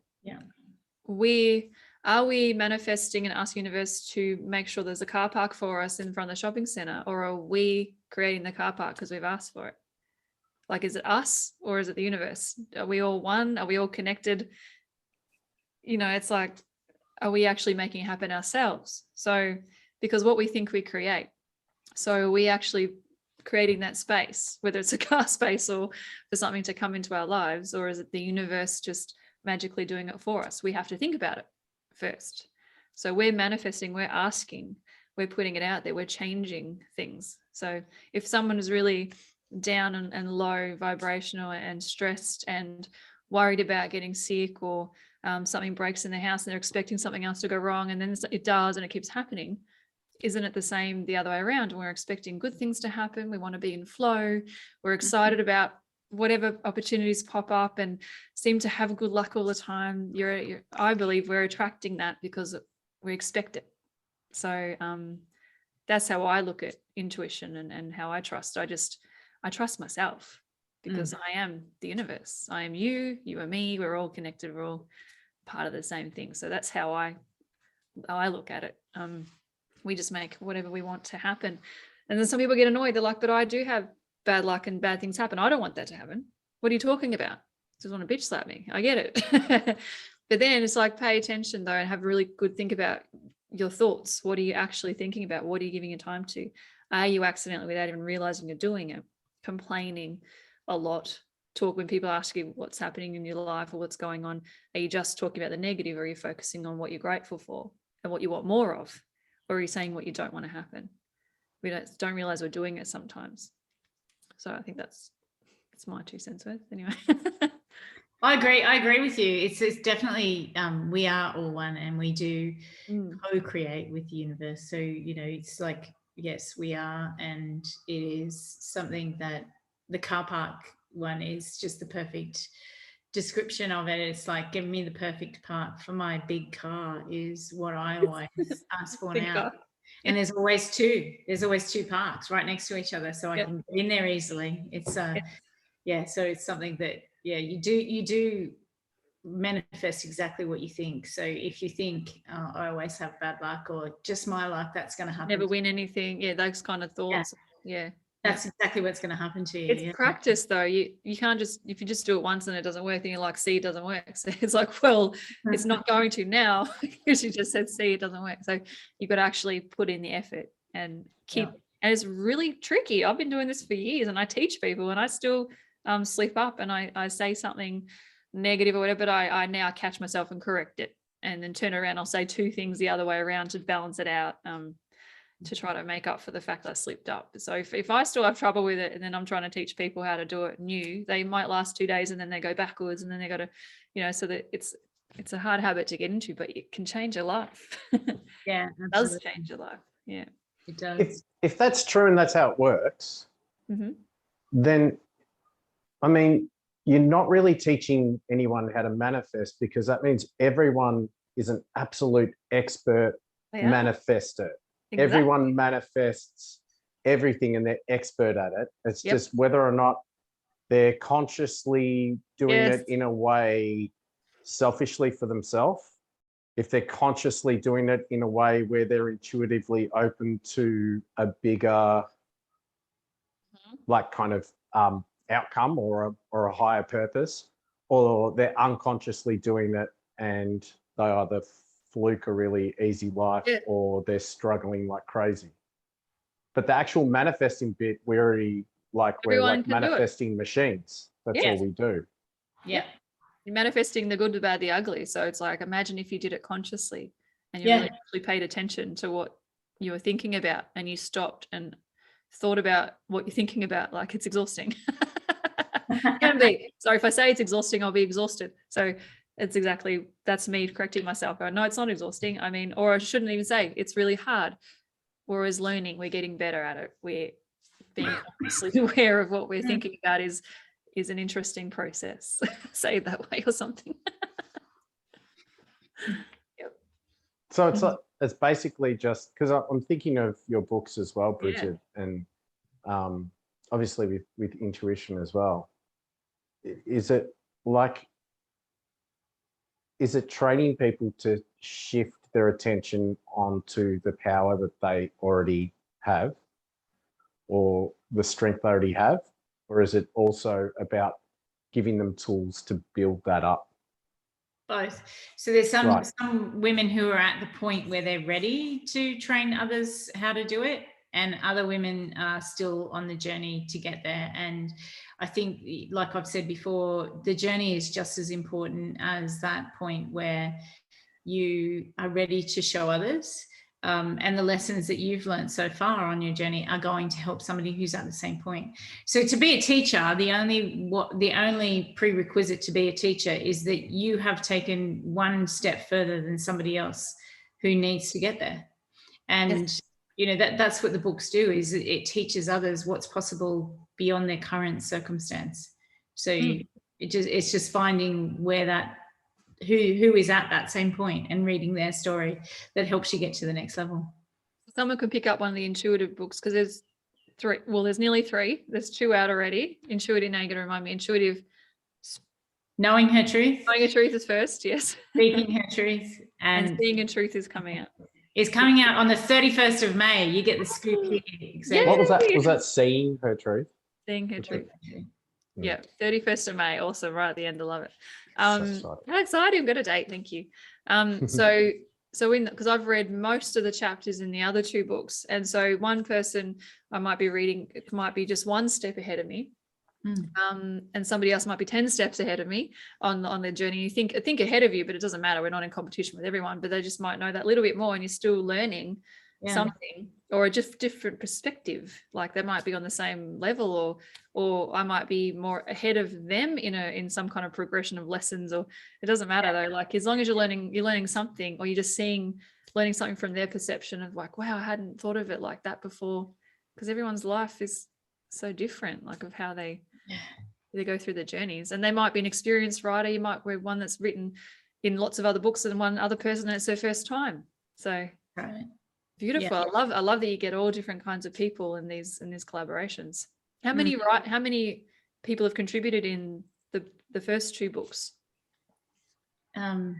are we manifesting and asking the universe to make sure there's a car park for us in front of the shopping center, or are we creating the car park because we've asked for it? Like, is it us or is it the universe? Are we all one? Are we all connected? It's like, are we actually making it happen ourselves? So, because what we think we create. So we actually creating that space, whether it's a car space or for something to come into our lives, or is it the universe just magically doing it for us? We have to think about it first. So we're manifesting, we're asking, we're putting it out there, we're changing things. So if someone is really down and low vibrational and stressed and worried about getting sick, or something breaks in the house and they're expecting something else to go wrong, and then it does and it keeps happening, isn't it the same the other way around? We're expecting good things to happen. We want to be in flow. We're excited about whatever opportunities pop up and seem to have good luck all the time. I believe we're attracting that because we expect it. So that's how I look at intuition and how I trust. I trust myself because I am the universe. I am you, you are me. We're all connected. We're all part of the same thing. So that's how I look at it. We just make whatever we want to happen. And then some people get annoyed. They're like, but I do have bad luck and bad things happen. I don't want that to happen. What are you talking about? Just want to bitch slap me. I get it. But then it's like, pay attention though, and have a really good think about your thoughts. What are you actually thinking about? What are you giving your time to? Are you accidentally, without even realizing you're doing it, complaining a lot? When people ask you what's happening in your life or what's going on, are you just talking about the negative, or are you focusing on what you're grateful for and what you want more of? Or are you saying what you don't want to happen? We don't realize we're doing it sometimes. So I think it's my 2 cents worth anyway. I agree with you. It's definitely, we are all one, and we do co-create with the universe. So, it's like, yes, we are. And it is something that the car park one is just the perfect description of it. It's like, give me the perfect park for my big car is what I always ask for now. And there's always two parks right next to each other, so I can get in there easily. It's so it's something that you do manifest exactly what you think. So if you think, oh, I always have bad luck, or just my luck, that's going to happen. Never win anything. Yeah, those kind of thoughts. Yeah. That's exactly what's going to happen to you. It's practice though. You can't just, if you just do it once and it doesn't work, then you're like, see, it doesn't work. So it's like, well, it's not going to now because you just said, see, it doesn't work. So you've got to actually put in the effort and keep, and it's really tricky. I've been doing this for years and I teach people and I still slip up and I say something negative or whatever, but I now catch myself and correct it and then turn around. I'll say 2 things the other way around to balance it out. To try to make up for the fact that I slipped up. So if I still have trouble with it and then I'm trying to teach people how to do it new, they might last 2 days and then they go backwards and then they got to, so that it's a hard habit to get into, but it can change your life. Yeah, it does change your life. Yeah, it does. If that's true and that's how it works, then, I mean, you're not really teaching anyone how to manifest, because that means everyone is an absolute expert manifester. Exactly. Everyone manifests everything and they're expert at it. It's just whether or not they're consciously doing it in a way selfishly for themselves. If they're consciously doing it in a way where they're intuitively open to a bigger, like kind of outcome or a higher purpose, or they're unconsciously doing it and they either fluke a really easy life or they're struggling like crazy. But the actual manifesting bit, we're like manifesting machines. That's all we do. You're manifesting the good, the bad, the ugly. So it's like, imagine if you did it consciously and you really actually paid attention to what you were thinking about and you stopped and thought about what you're thinking about. Like, it's exhausting. It can be. So if I say it's exhausting, I'll be exhausted. So that's me correcting myself. No, it's not exhausting. I mean, or I shouldn't even say it's really hard. Whereas learning, we're getting better at it. We're being consciously aware of what we're thinking about is an interesting process. Say it that way or something. So it's basically just, because I'm thinking of your books as well, Brigid, and obviously with intuition as well. Is it training people to shift their attention onto the power that they already have or the strength they already have? Or is it also about giving them tools to build that up? Both. So there's some women who are at the point where they're ready to train others how to do it, and other women are still on the journey to get there. And I think, like I've said before, the journey is just as important as that point where you are ready to show others. And the lessons that you've learned so far on your journey are going to help somebody who's at the same point. So to be a teacher, the only prerequisite to be a teacher is that you have taken one step further than somebody else who needs to get there. And that's what the books do, is it teaches others what's possible beyond their current circumstance. So it's just finding where that who is at that same point and reading their story that helps you get to the next level. Someone could pick up one of the intuitive books, because there's 3. Well, there's nearly 3. There's 2 out already. Intuitive, now you're going to remind me. Intuitive. Knowing Her Truth. Knowing Her Truth is first, yes. Speaking Her Truth. And Seeing Her Truth is coming out. Is coming out on the 31st of May. You get the scoop here. Exactly. What was that? Was that Seeing Her Truth? Seeing Her Truth. Yeah, 31st of May, also right at the end. I love it. How exciting. I've got a date, thank you. Because I've read most of the chapters in the other 2 books, and so one person I might be reading, it might be just 1 step ahead of me, and somebody else might be 10 steps ahead of me on their journey. You think ahead of you, but it doesn't matter. We're not in competition with everyone, but they just might know that little bit more, and you're still learning something, or a just different perspective. Like they might be on the same level, or I might be more ahead of them in some kind of progression of lessons, or it doesn't matter though. Like as long as you're learning something, or you're just learning something from their perception of like, wow, I hadn't thought of it like that before, because everyone's life is so different, like of how they go through their journeys. And they might be an experienced writer, you might read one that's written in lots of other books and one other person, and it's their first time. So beautiful. I love that you get all different kinds of people in these collaborations. How many people have contributed in the first 2 books? In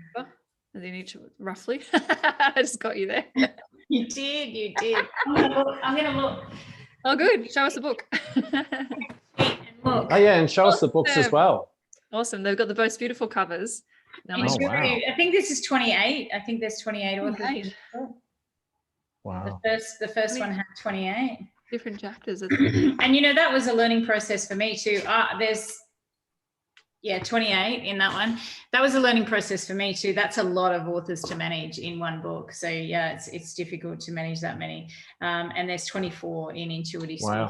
each, roughly. I just got you there. You did. I'm gonna look. Oh, good. Show us the book. Oh yeah, and show us the books as well. Awesome. They've got the most beautiful covers. Wow. I think this is 28. I think there's 28 authors. Wow. The first one had 28 different chapters. And that was a learning process for me too. There's 28 in that one. That was a learning process for me too. That's a lot of authors to manage in one book. So it's difficult to manage that many. And there's 24 in Intuitive Seeing.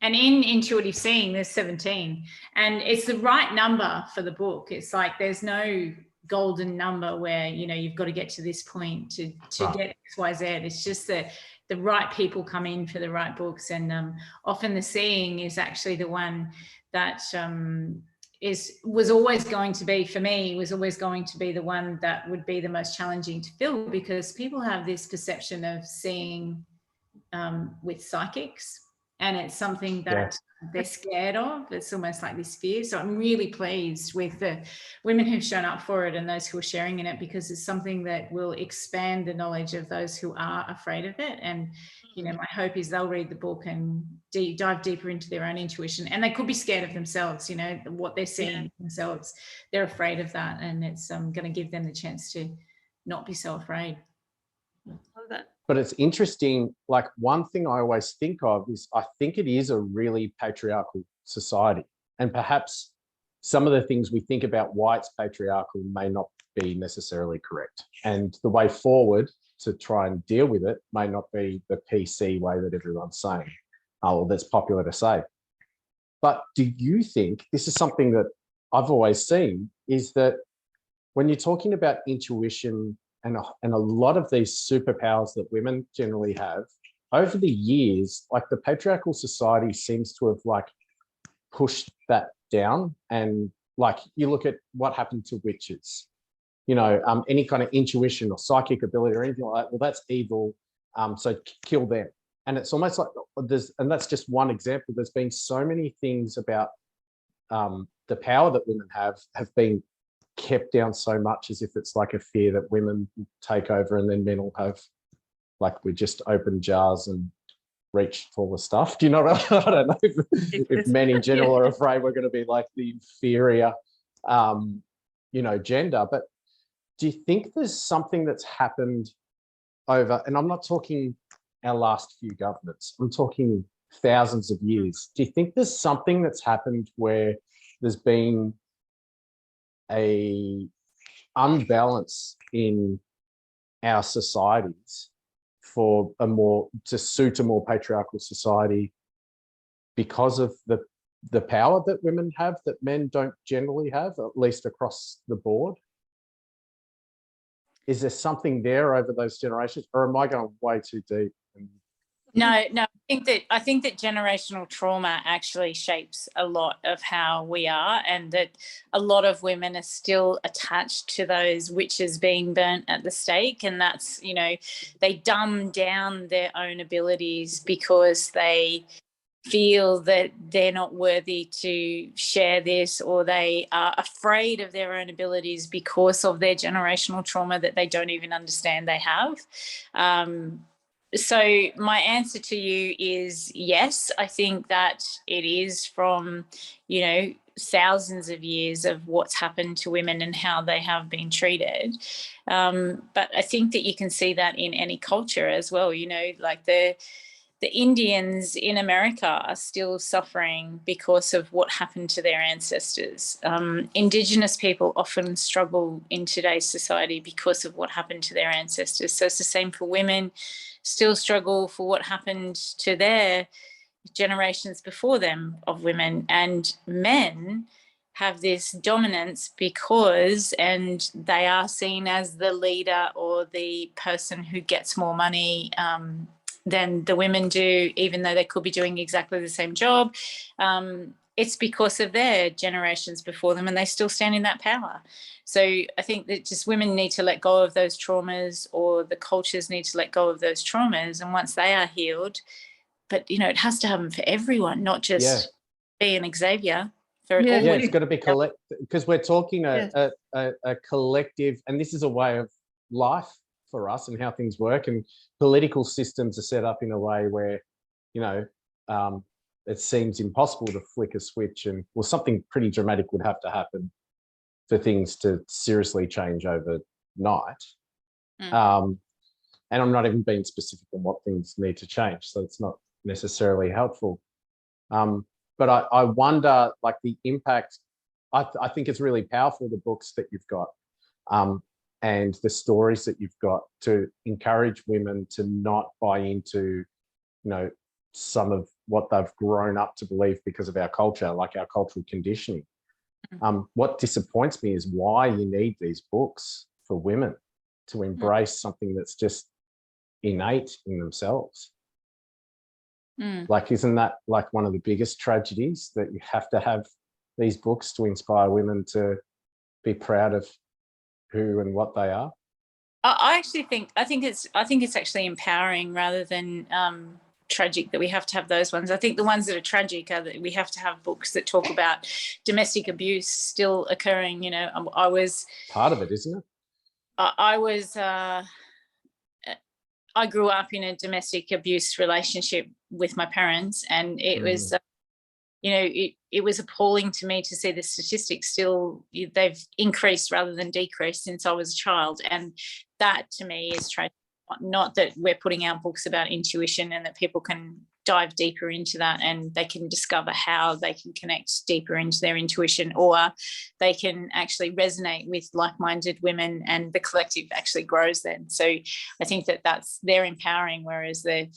And in Intuitive Seeing, there's 17. And it's the right number for the book. It's like there's no golden number where you've got to get to this point to get XYZ. It's just that the right people come in for the right books, and often the Seeing is actually the one that was always going to be, for me, was always going to be the one that would be the most challenging to fill, because people have this perception of seeing with psychics, and it's something that they're scared of. It's almost like this fear. So I'm really pleased with the women who've shown up for it and those who are sharing in it, because it's something that will expand the knowledge of those who are afraid of it. And my hope is they'll read the book and dive deeper into their own intuition. And they could be scared of themselves, what they're seeing themselves. They're afraid of that, and it's going to give them the chance to not be so afraid. Love that. But it's interesting, like one thing I always think of is I think it is a really patriarchal society, and perhaps some of the things we think about why it's patriarchal may not be necessarily correct. And the way forward to try and deal with it may not be the PC way that everyone's saying, or that's popular to say. But do you think, this is something that I've always seen, is that when you're talking about intuition and a lot of these superpowers that women generally have, over the years, like the patriarchal society seems to have like pushed that down. And like you look at what happened to witches, any kind of intuition or psychic ability or anything like that, well, that's evil, so kill them. And it's almost like and that's just one example. There's been so many things about the power that women have been kept down so much, as if it's like a fear that women take over, and then men will have, like, we just open jars and reach for the stuff. Do you know what I don't know if men in general are afraid we're going to be like the inferior gender. But do you think there's something that's happened over, and I'm not talking our last few governments, I'm talking thousands of years. Do you think there's something that's happened where there's been a unbalance in our societies to suit a more patriarchal society because of the power that women have that men don't generally have, at least across the board? Is there something there over those generations, or am I going way too deep? No, I think that generational trauma actually shapes a lot of how we are, and that a lot of women are still attached to those witches being burnt at the stake. And that's, you know, they dumb down their own abilities because they feel that they're not worthy to share this, or they are afraid of their own abilities because of their generational trauma that they don't even understand they have. So my answer to you is yes. I think that it is from, you know, thousands of years of what's happened to women and how they have been treated. But I think that you can see that in any culture as well. You know, like the Indians in America are still suffering because of what happened to their ancestors. Indigenous people often struggle in today's society because of what happened to their ancestors. So it's the same for women, still struggle for what happened to their generations before them of women. And men have this dominance because, and they are seen as the leader or the person who gets more money than the women do, even though they could be doing exactly the same job. It's because of their generations before them, and they still stand in that power. So I think that just women need to let go of those traumas, or the cultures need to let go of those traumas. And once they are healed, but, you know, it has to happen for everyone, not just be an Xavier. For all it's got to be collective, because we're talking a collective, and this is a way of life for us and how things work. And political systems are set up in a way where, you know, it seems impossible to flick a switch, and well, something pretty dramatic would have to happen for things to seriously change overnight. And I'm not even being specific on what things need to change, so it's not necessarily helpful. But I wonder, like, the impact. I think it's really powerful, the books that you've got, and the stories that you've got, to encourage women to not buy into, you know, some of what they've grown up to believe because of our culture, like our cultural conditioning. What disappoints me is why you need these books for women to embrace something that's just innate in themselves. Like, isn't that like one of the biggest tragedies, that you have to have these books to inspire women to be proud of who and what they are? I think it's actually empowering rather than tragic that we have to have those ones. I think the ones that are tragic are that we have to have books that talk about domestic abuse still occurring. You know, I was part of it, isn't it? I grew up in a domestic abuse relationship with my parents, and it was, you know, it was appalling to me to see the statistics still, they've increased rather than decreased since I was a child. And that to me is tragic. Not that we're putting out books about intuition and that people can dive deeper into that and they can discover how they can connect deeper into their intuition, or they can actually resonate with like-minded women, and the collective actually grows then. So I think they're empowering, whereas the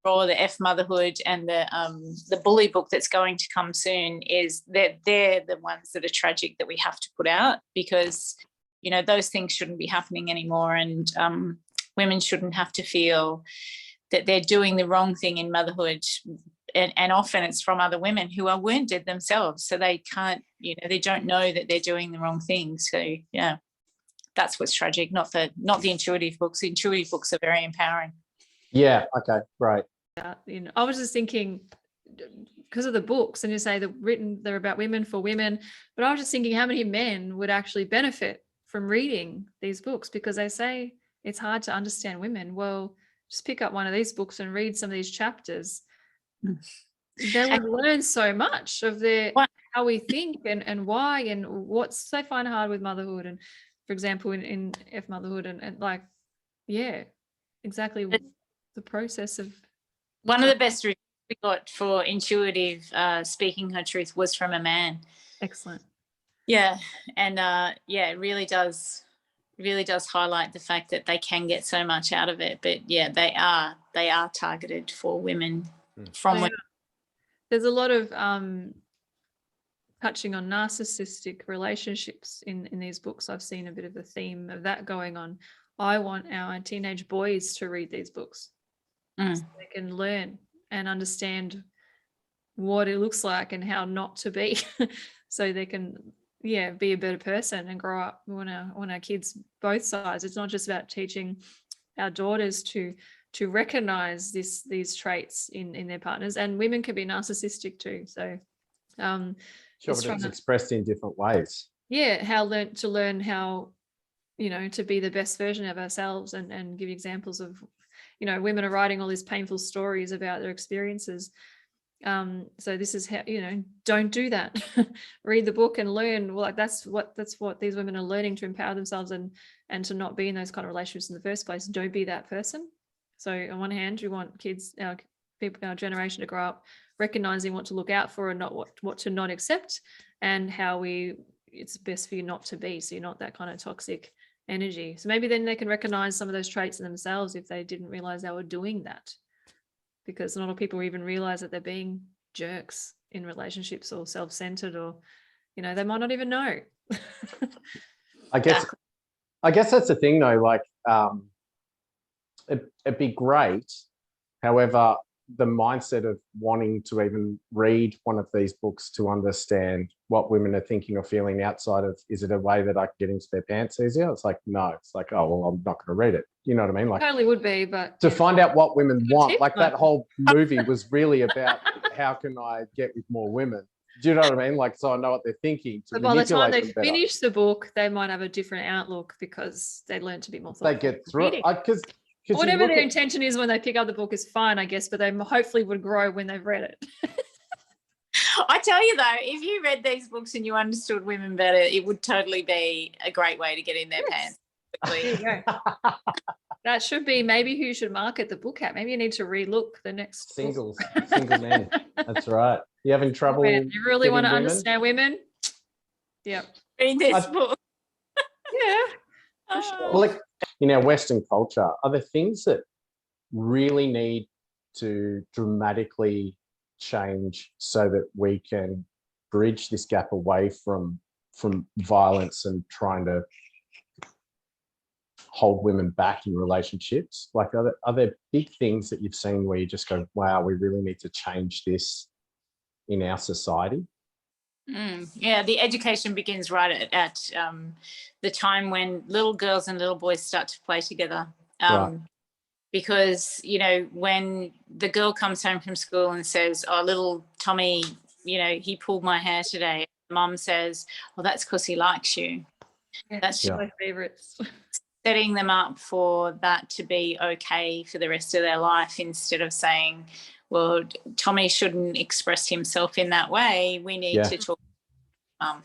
F Motherhood and the bully book that's going to come soon, is that they're the ones that are tragic that we have to put out, because, you know, those things shouldn't be happening anymore. And women shouldn't have to feel that they're doing the wrong thing in motherhood. And often it's from other women who are wounded themselves. So they can't, you know, they don't know that they're doing the wrong thing. So, yeah, that's what's tragic, not the intuitive books. The intuitive books are very empowering. Yeah, okay, right. You know, I was just thinking, because of the books, and you say they're about women for women, but I was just thinking how many men would actually benefit from reading these books, because they say it's hard to understand women. Well, just pick up one of these books and read some of these chapters. They would learn so much of how we think and why, and what's they find hard with motherhood, and for example in F Motherhood, and like, yeah, exactly the process of. One of the best reviews we got for intuitive speaking her truth was from a man. Excellent. Yeah, and it really does highlight the fact that they can get so much out of it. But yeah, they are targeted for women from women. There's a lot of touching on narcissistic relationships in these books. I've seen a bit of a theme of that going on. I want our teenage boys to read these books. so they can learn and understand what it looks like and how not to be, so they can be a better person and grow up. We want our kids both sides. It's not just about teaching our daughters to recognize these traits in their partners, and women can be narcissistic too. So sure, but it's expressed in different ways. To learn how, to be the best version of ourselves, and give examples of, women are writing all these painful stories about their experiences. So this is how, don't do that. Read the book and learn. Well, like that's what these women are learning, to empower themselves and to not be in those kind of relationships in the first place. Don't be that person. So on one hand, we want kids, our generation, to grow up recognizing what to look out for and not what to not accept, and how it's best for you not to be, so you're not that kind of toxic energy. So maybe then they can recognize some of those traits in themselves if they didn't realize they were doing that, because not a lot of people even realize that they're being jerks in relationships, or self-centered, or they might not even know. I guess that's the thing though, like it'd be great, however, the mindset of wanting to even read one of these books to understand what women are thinking or feeling outside of, is it a way that I can get into their pants easier? It's like, no, it's like, oh, well, I'm not going to read it. You know what I mean? Like, totally would be, but to find out what women want, like that whole movie was really about how can I get with more women? Do you know what I mean? Like, so I know what they're thinking. But by the time they finish the book, they might have a different outlook because they learn to be more thoughtful. They get through it. Because whatever their intention is when they pick up the book is fine, I guess, but they hopefully would grow when they've read it. I tell you though, if you read these books and you understood women better, it would totally be a great way to get in their pants. There you go. That should be maybe who you should market the book at. Maybe you need to relook the next single men. That's right. You having trouble? You really want to understand women? Yep. Read this book. Yeah. For sure. Well, like in our Western culture, are there things that really need to dramatically change so that we can bridge this gap away from violence and trying to hold women back in relationships? Like, are there big things that you've seen where you just go, wow, we really need to change this in our society? Yeah, the education begins right at the time when little girls and little boys start to play together. Right. Because, when the girl comes home from school and says, oh, little Tommy, he pulled my hair today. Mum says, well, that's because he likes you. Yeah, that's my favorites. Setting them up for that to be okay for the rest of their life, instead of saying, well, Tommy shouldn't express himself in that way. We need to talk to Mum.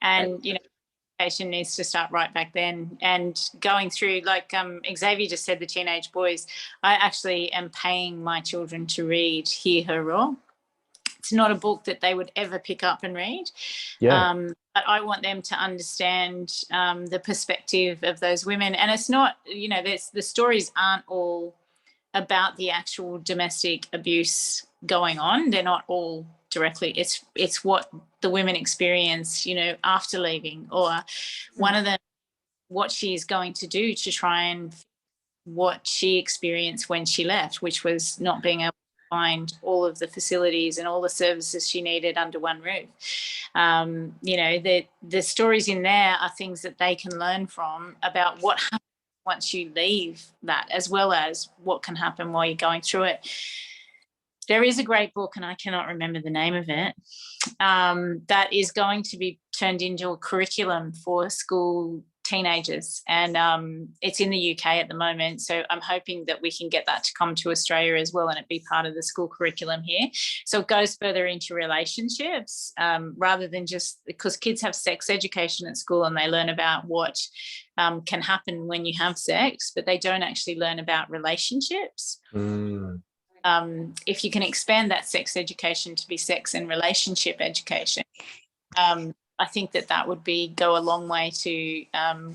And, education needs to start right back then. And going through, like Xavier just said, the teenage boys, I actually am paying my children to read Hear Her Roar. It's not a book that they would ever pick up and read. But I want them to understand the perspective of those women. And it's not, the stories aren't all about the actual domestic abuse going on. They're not all directly. It's what the women experience, after leaving, or one of them, what she's going to do to try and what she experienced when she left, which was not being able to find all of the facilities and all the services she needed under one roof. The stories in there are things that they can learn from about what happens once you leave that, as well as what can happen while you're going through it. There is a great book, and I cannot remember the name of it, that is going to be turned into a curriculum for school teenagers, and it's in the UK at the moment, so I'm hoping that we can get that to come to Australia as well and it be part of the school curriculum here. So it goes further into relationships, rather than just, because kids have sex education at school and they learn about what can happen when you have sex, but they don't actually learn about relationships. If you can expand that sex education to be sex and relationship education, I think that would go a long way to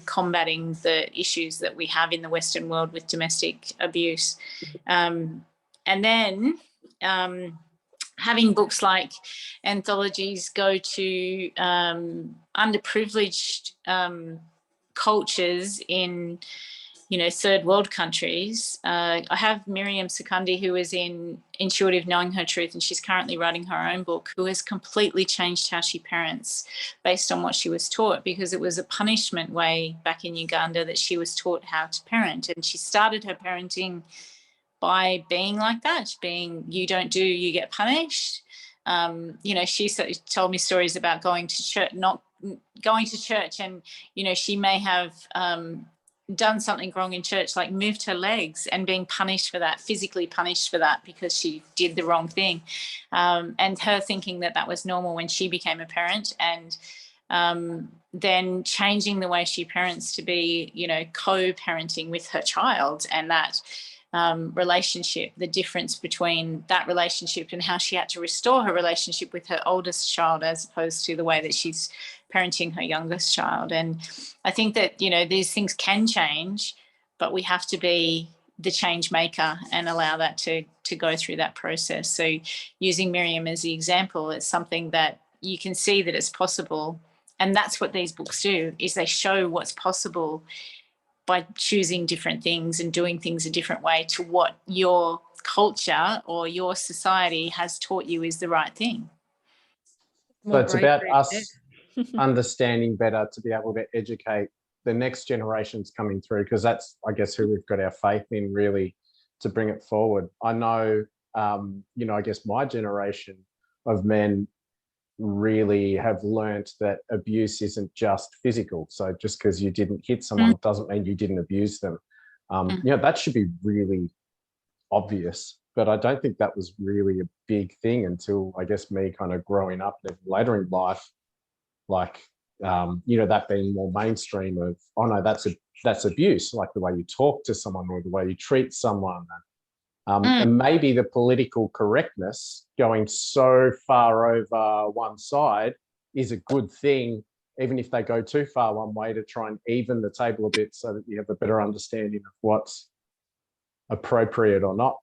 combating the issues that we have in the Western world with domestic abuse. And then having books like anthologies go to underprivileged cultures in third world countries. I have Miriam Secundi, who is in Intuitive Knowing Her Truth, and she's currently writing her own book, who has completely changed how she parents based on what she was taught, because it was a punishment way back in Uganda that she was taught how to parent. And she started her parenting by being like that, being, you don't do, you get punished. She told me stories about going to church, not going to church, and, she may have done something wrong in church, like moved her legs, and being punished for that, physically punished for that, because she did the wrong thing. And her thinking that that was normal when she became a parent, and then changing the way she parents to be, co-parenting with her child, and that relationship, the difference between that relationship and how she had to restore her relationship with her oldest child, as opposed to the way that she's parenting her youngest child. And I think that, these things can change, but we have to be the change maker and allow that to go through that process. So using Miriam as the example, it's something that you can see that it's possible. And that's what these books do, is they show what's possible by choosing different things and doing things a different way to what your culture or your society has taught you is the right thing. So it's about us understanding better to be able to educate the next generations coming through, because that's, I guess, who we've got our faith in, really, to bring it forward. I know, I guess my generation of men really have learnt that abuse isn't just physical. So just because you didn't hit someone doesn't mean you didn't abuse them. That should be really obvious, but I don't think that was really a big thing until, I guess, me kind of growing up later in life, like, that being more mainstream of, oh no, that's abuse, like the way you talk to someone or the way you treat someone. And maybe the political correctness going so far over one side is a good thing, even if they go too far one way, to try and even the table a bit so that you have a better understanding of what's appropriate or not.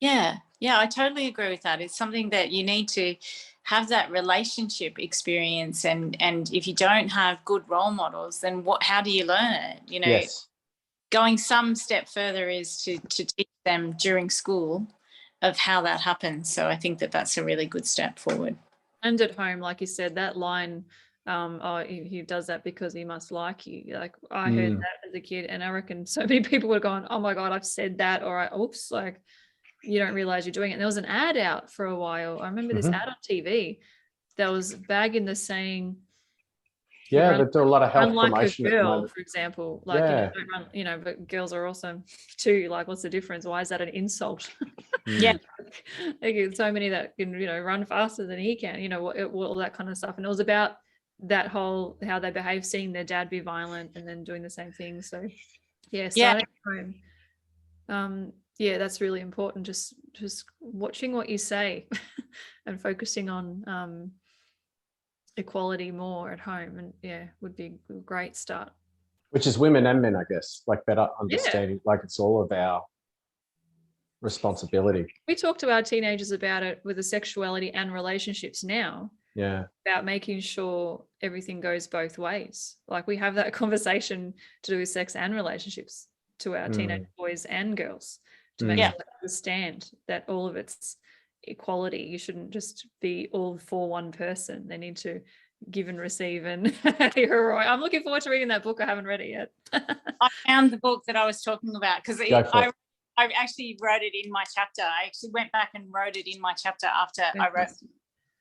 Yeah, I totally agree with that. It's something that you need to have that relationship experience, and if you don't have good role models, then how do you learn it? Yes. Going some step further is to teach them during school of how that happens. So I think that that's a really good step forward. And at home, like you said, that line, he does that because he must like you. Like, I heard that as a kid, and I reckon so many people would have gone, oh my God, I've said that, or oops, like, you don't realize you're doing it. And there was an ad out for a while. I remember this ad on TV that was bagging the saying, yeah, they do a lot of health unlike promotion a girl, at the moment, for example, like, don't run, but girls are awesome too. Like, what's the difference? Why is that an insult? Yeah. Like, so many that can, run faster than he can, all that kind of stuff. And it was about that whole, how they behave, seeing their dad be violent and then doing the same thing. So starting at home. That's really important. Just watching what you say and focusing on equality more at home, and would be a great start. Which is women and men, I guess, like better understanding, like it's all of our responsibility. We talk to our teenagers about it with the sexuality and relationships now. Yeah. About making sure everything goes both ways. Like, we have that conversation to do with sex and relationships to our teenage boys and girls, to make sure they understand that all of it's equality. You shouldn't just be all for one person. They need to give and receive. And I'm looking forward to reading that book. I haven't read it yet. I found the book that I was talking about, because I actually wrote it in my chapter. I actually went back and wrote it in my chapter after I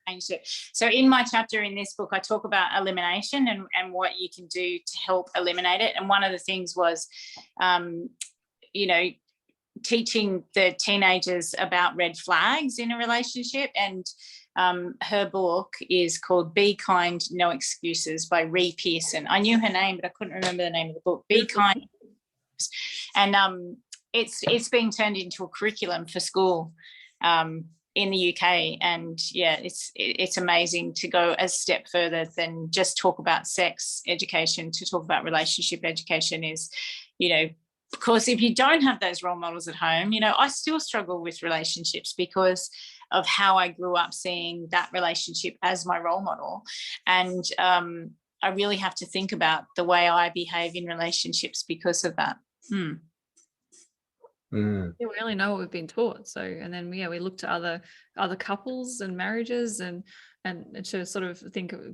changed it. So in my chapter in this book, I talk about elimination and what you can do to help eliminate it. And one of the things was, teaching the teenagers about red flags in a relationship. And her book is called Be Kind, No Excuses by Ree Pearson. I knew her name, but I couldn't remember the name of the book. Be Kind. And it's being turned into a curriculum for school in the UK. And it's amazing to go a step further than just talk about sex education. To talk about relationship education is, because if you don't have those role models at home, I still struggle with relationships because of how I grew up seeing that relationship as my role model. And I really have to think about the way I behave in relationships because of that. Yeah, we only know what we've been taught. So, and then we look to other couples and marriages and to sort of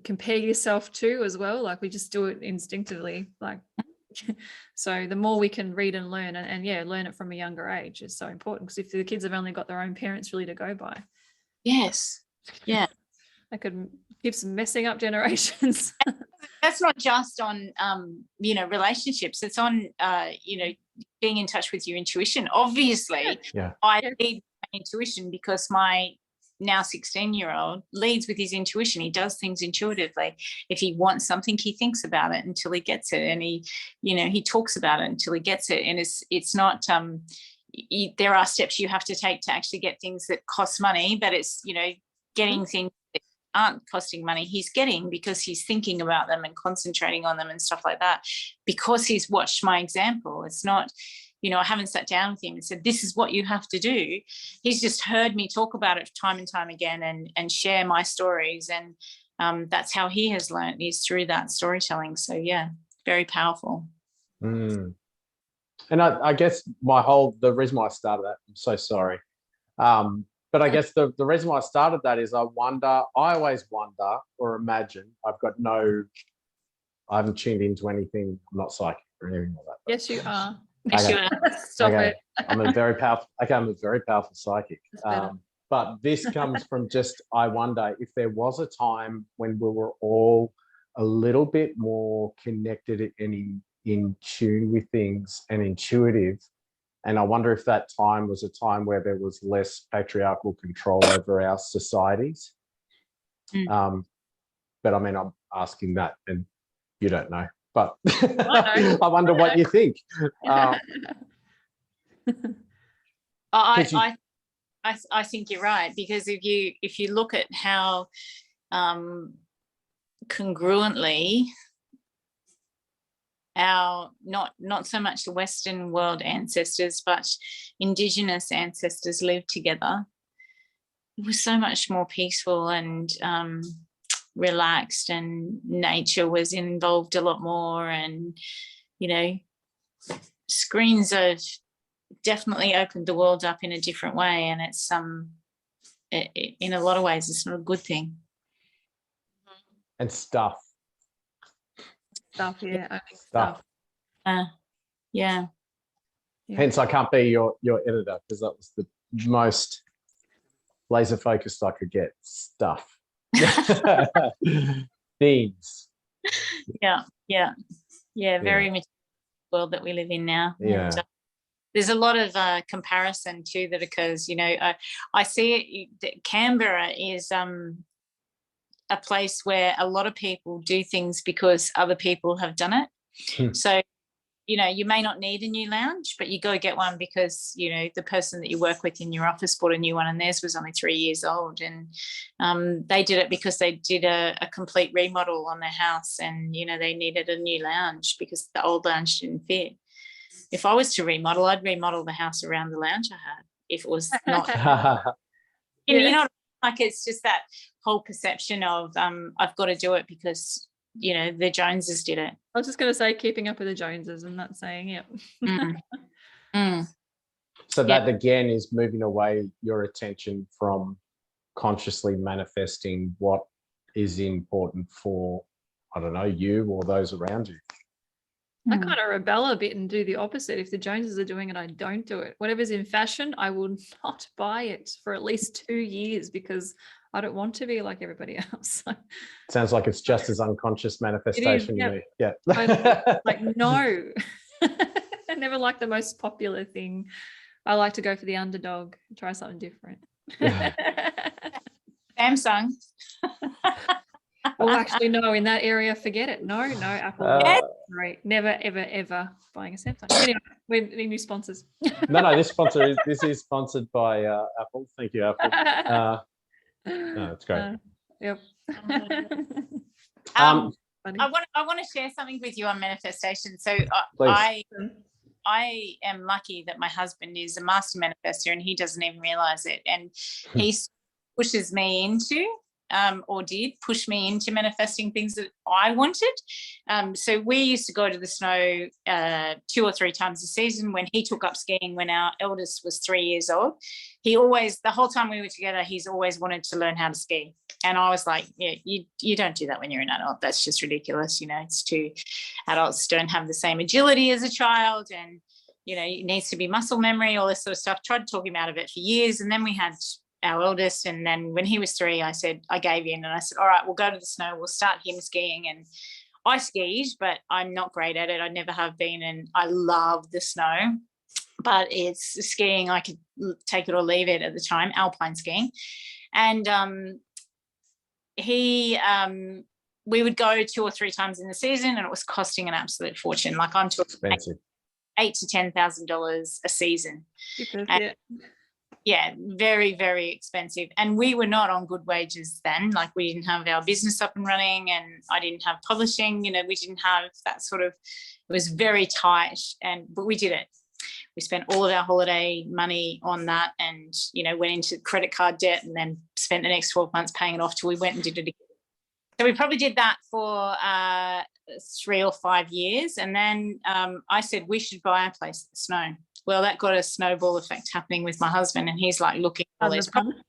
compare yourself to as well. Like we just do it instinctively. Like, so the more we can read and learn and learn it from a younger age is so important, because if the kids have only got their own parents really to go by. Yes. Yeah. That could keep some messing up generations. That's not just on, relationships. It's on, being in touch with your intuition. Obviously, I lead my intuition because my now 16-year-old leads with his intuition. He does things intuitively. If he wants something, he thinks about it until he gets it, and he talks about it until he gets it. And it's not. There are steps you have to take to actually get things that cost money, but it's getting things that aren't costing money. He's getting because he's thinking about them and concentrating on them and stuff like that, because he's watched my example. It's not. I haven't sat down with him and said, this is what you have to do. He's just heard me talk about it time and time again and share my stories. And that's how he has learned, is through that storytelling. So, yeah, very powerful. And I guess the reason why I started that, I'm so sorry. But I guess the reason why I started that is I always wonder or imagine, I haven't tuned into anything. I'm not psychic or anything like that. Yes, you are. Okay. Stop it. I'm a very powerful psychic. But this comes from just, I wonder if there was a time when we were all a little bit more connected and in tune with things and intuitive. And I wonder if that time was a time where there was less patriarchal control over our societies. But I mean, I'm asking that and you don't know. But I wonder what you think. I think you're right, because if you look at how congruently our not so much the Western world ancestors, but Indigenous ancestors lived together, it was so much more peaceful and relaxed, and nature was involved a lot more, and screens have definitely opened the world up in a different way, and it's in a lot of ways it's not a good thing. And stuff, yeah. Yeah. Hence I can't be your editor, because that was the most laser focused I could get. Stuff. Themes. Very much the world that we live in now. And, there's a lot of comparison too that occurs. I see it. Canberra is a place where a lot of people do things because other people have done it. So you may not need a new lounge, but you go get one because the person that you work with in your office bought a new one, and theirs was only 3 years old, and they did it because they did a complete remodel on their house, and they needed a new lounge because the old lounge didn't fit. If I was to remodel, I'd remodel the house around the lounge I had, if it was not like, it's just that whole perception of I've got to do it because the Joneses did it. I was just going to say keeping up with the Joneses and not saying So that again is moving away your attention from consciously manifesting what is important for, I don't know, you or those around you. I kind of rebel a bit and do the opposite. If the Joneses are doing it, I don't do it. Whatever's in fashion, I will not buy it for at least 2 years, because I don't want to be like everybody else. Sounds like it's just as unconscious manifestation. It is, yeah. No. I never like the most popular thing. I like to go for the underdog, try something different. Samsung. Well, actually, no, in that area, forget it. No, Apple. Right. Never, ever, ever buying a Samsung. Anyway, we need new sponsors. No, this is sponsored by Apple. Thank you, Apple. No, it's great. Yep. I want to share something with you on manifestation. So I am lucky that my husband is a master manifestor, and he doesn't even realize it, and he pushes me into or did push me into manifesting things that I wanted. So we used to go to the snow 2 or 3 times a season. When he took up skiing when our eldest was 3 years old, the whole time we were together, he's always wanted to learn how to ski. And I was like, yeah, you don't do that when you're an adult. That's just ridiculous. It's too, adults don't have the same agility as a child, and it needs to be muscle memory, all this sort of stuff. Tried to talk him out of it for years. And then we had our eldest, and then when he was 3, I gave in, and I said, all right, we'll go to the snow, we'll start him skiing. And I skied, but I'm not great at it. I never have been, and I love the snow, but it's skiing, I could take it or leave it at the time, alpine skiing. And we would go 2 or 3 times in the season, and it was costing an absolute fortune. Like, I'm talking Expensive. $8,000 to $10,000 a season. Yeah, very, very expensive. And we were not on good wages then. Like, we didn't have our business up and running, and I didn't have publishing. We didn't have that sort of, it was very tight, but we did it. We spent all of our holiday money on that, and, went into credit card debt, and then spent the next 12 months paying it off till we went and did it again. So we probably did that for 3 or 5 years. And then I said, we should buy a place at the snow. Well, that got a snowball effect happening with my husband, and he's like looking at all these problems.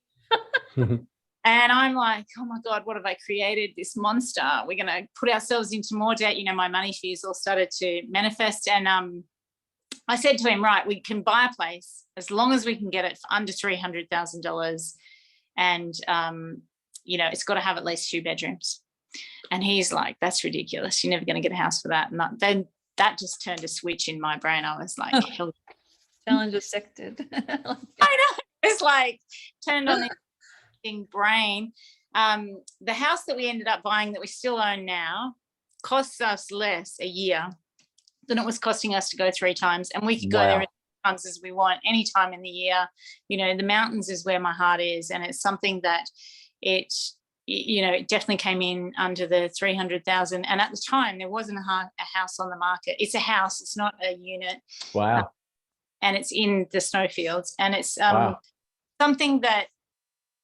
And I'm like, oh my God, what have I created? This monster. We're going to put ourselves into more debt. My money fears all started to manifest. And I said to him, right, we can buy a place as long as we can get it for under $300,000. And, it's got to have at least 2 bedrooms. And he's like, that's ridiculous. You're never going to get a house for that. And then that just turned a switch in my brain. I was like, hell. Challenge accepted. I know. It's like turned on the brain. The house that we ended up buying, that we still own now, costs us less a year than it was costing us to go 3 times. And we could go there as many times as we want, any time in the year. The mountains is where my heart is. And it's something that it definitely came in under the 300,000. And at the time, there wasn't a house on the market. It's a house. It's not a unit. Wow. And it's in the snowfields. And it's something that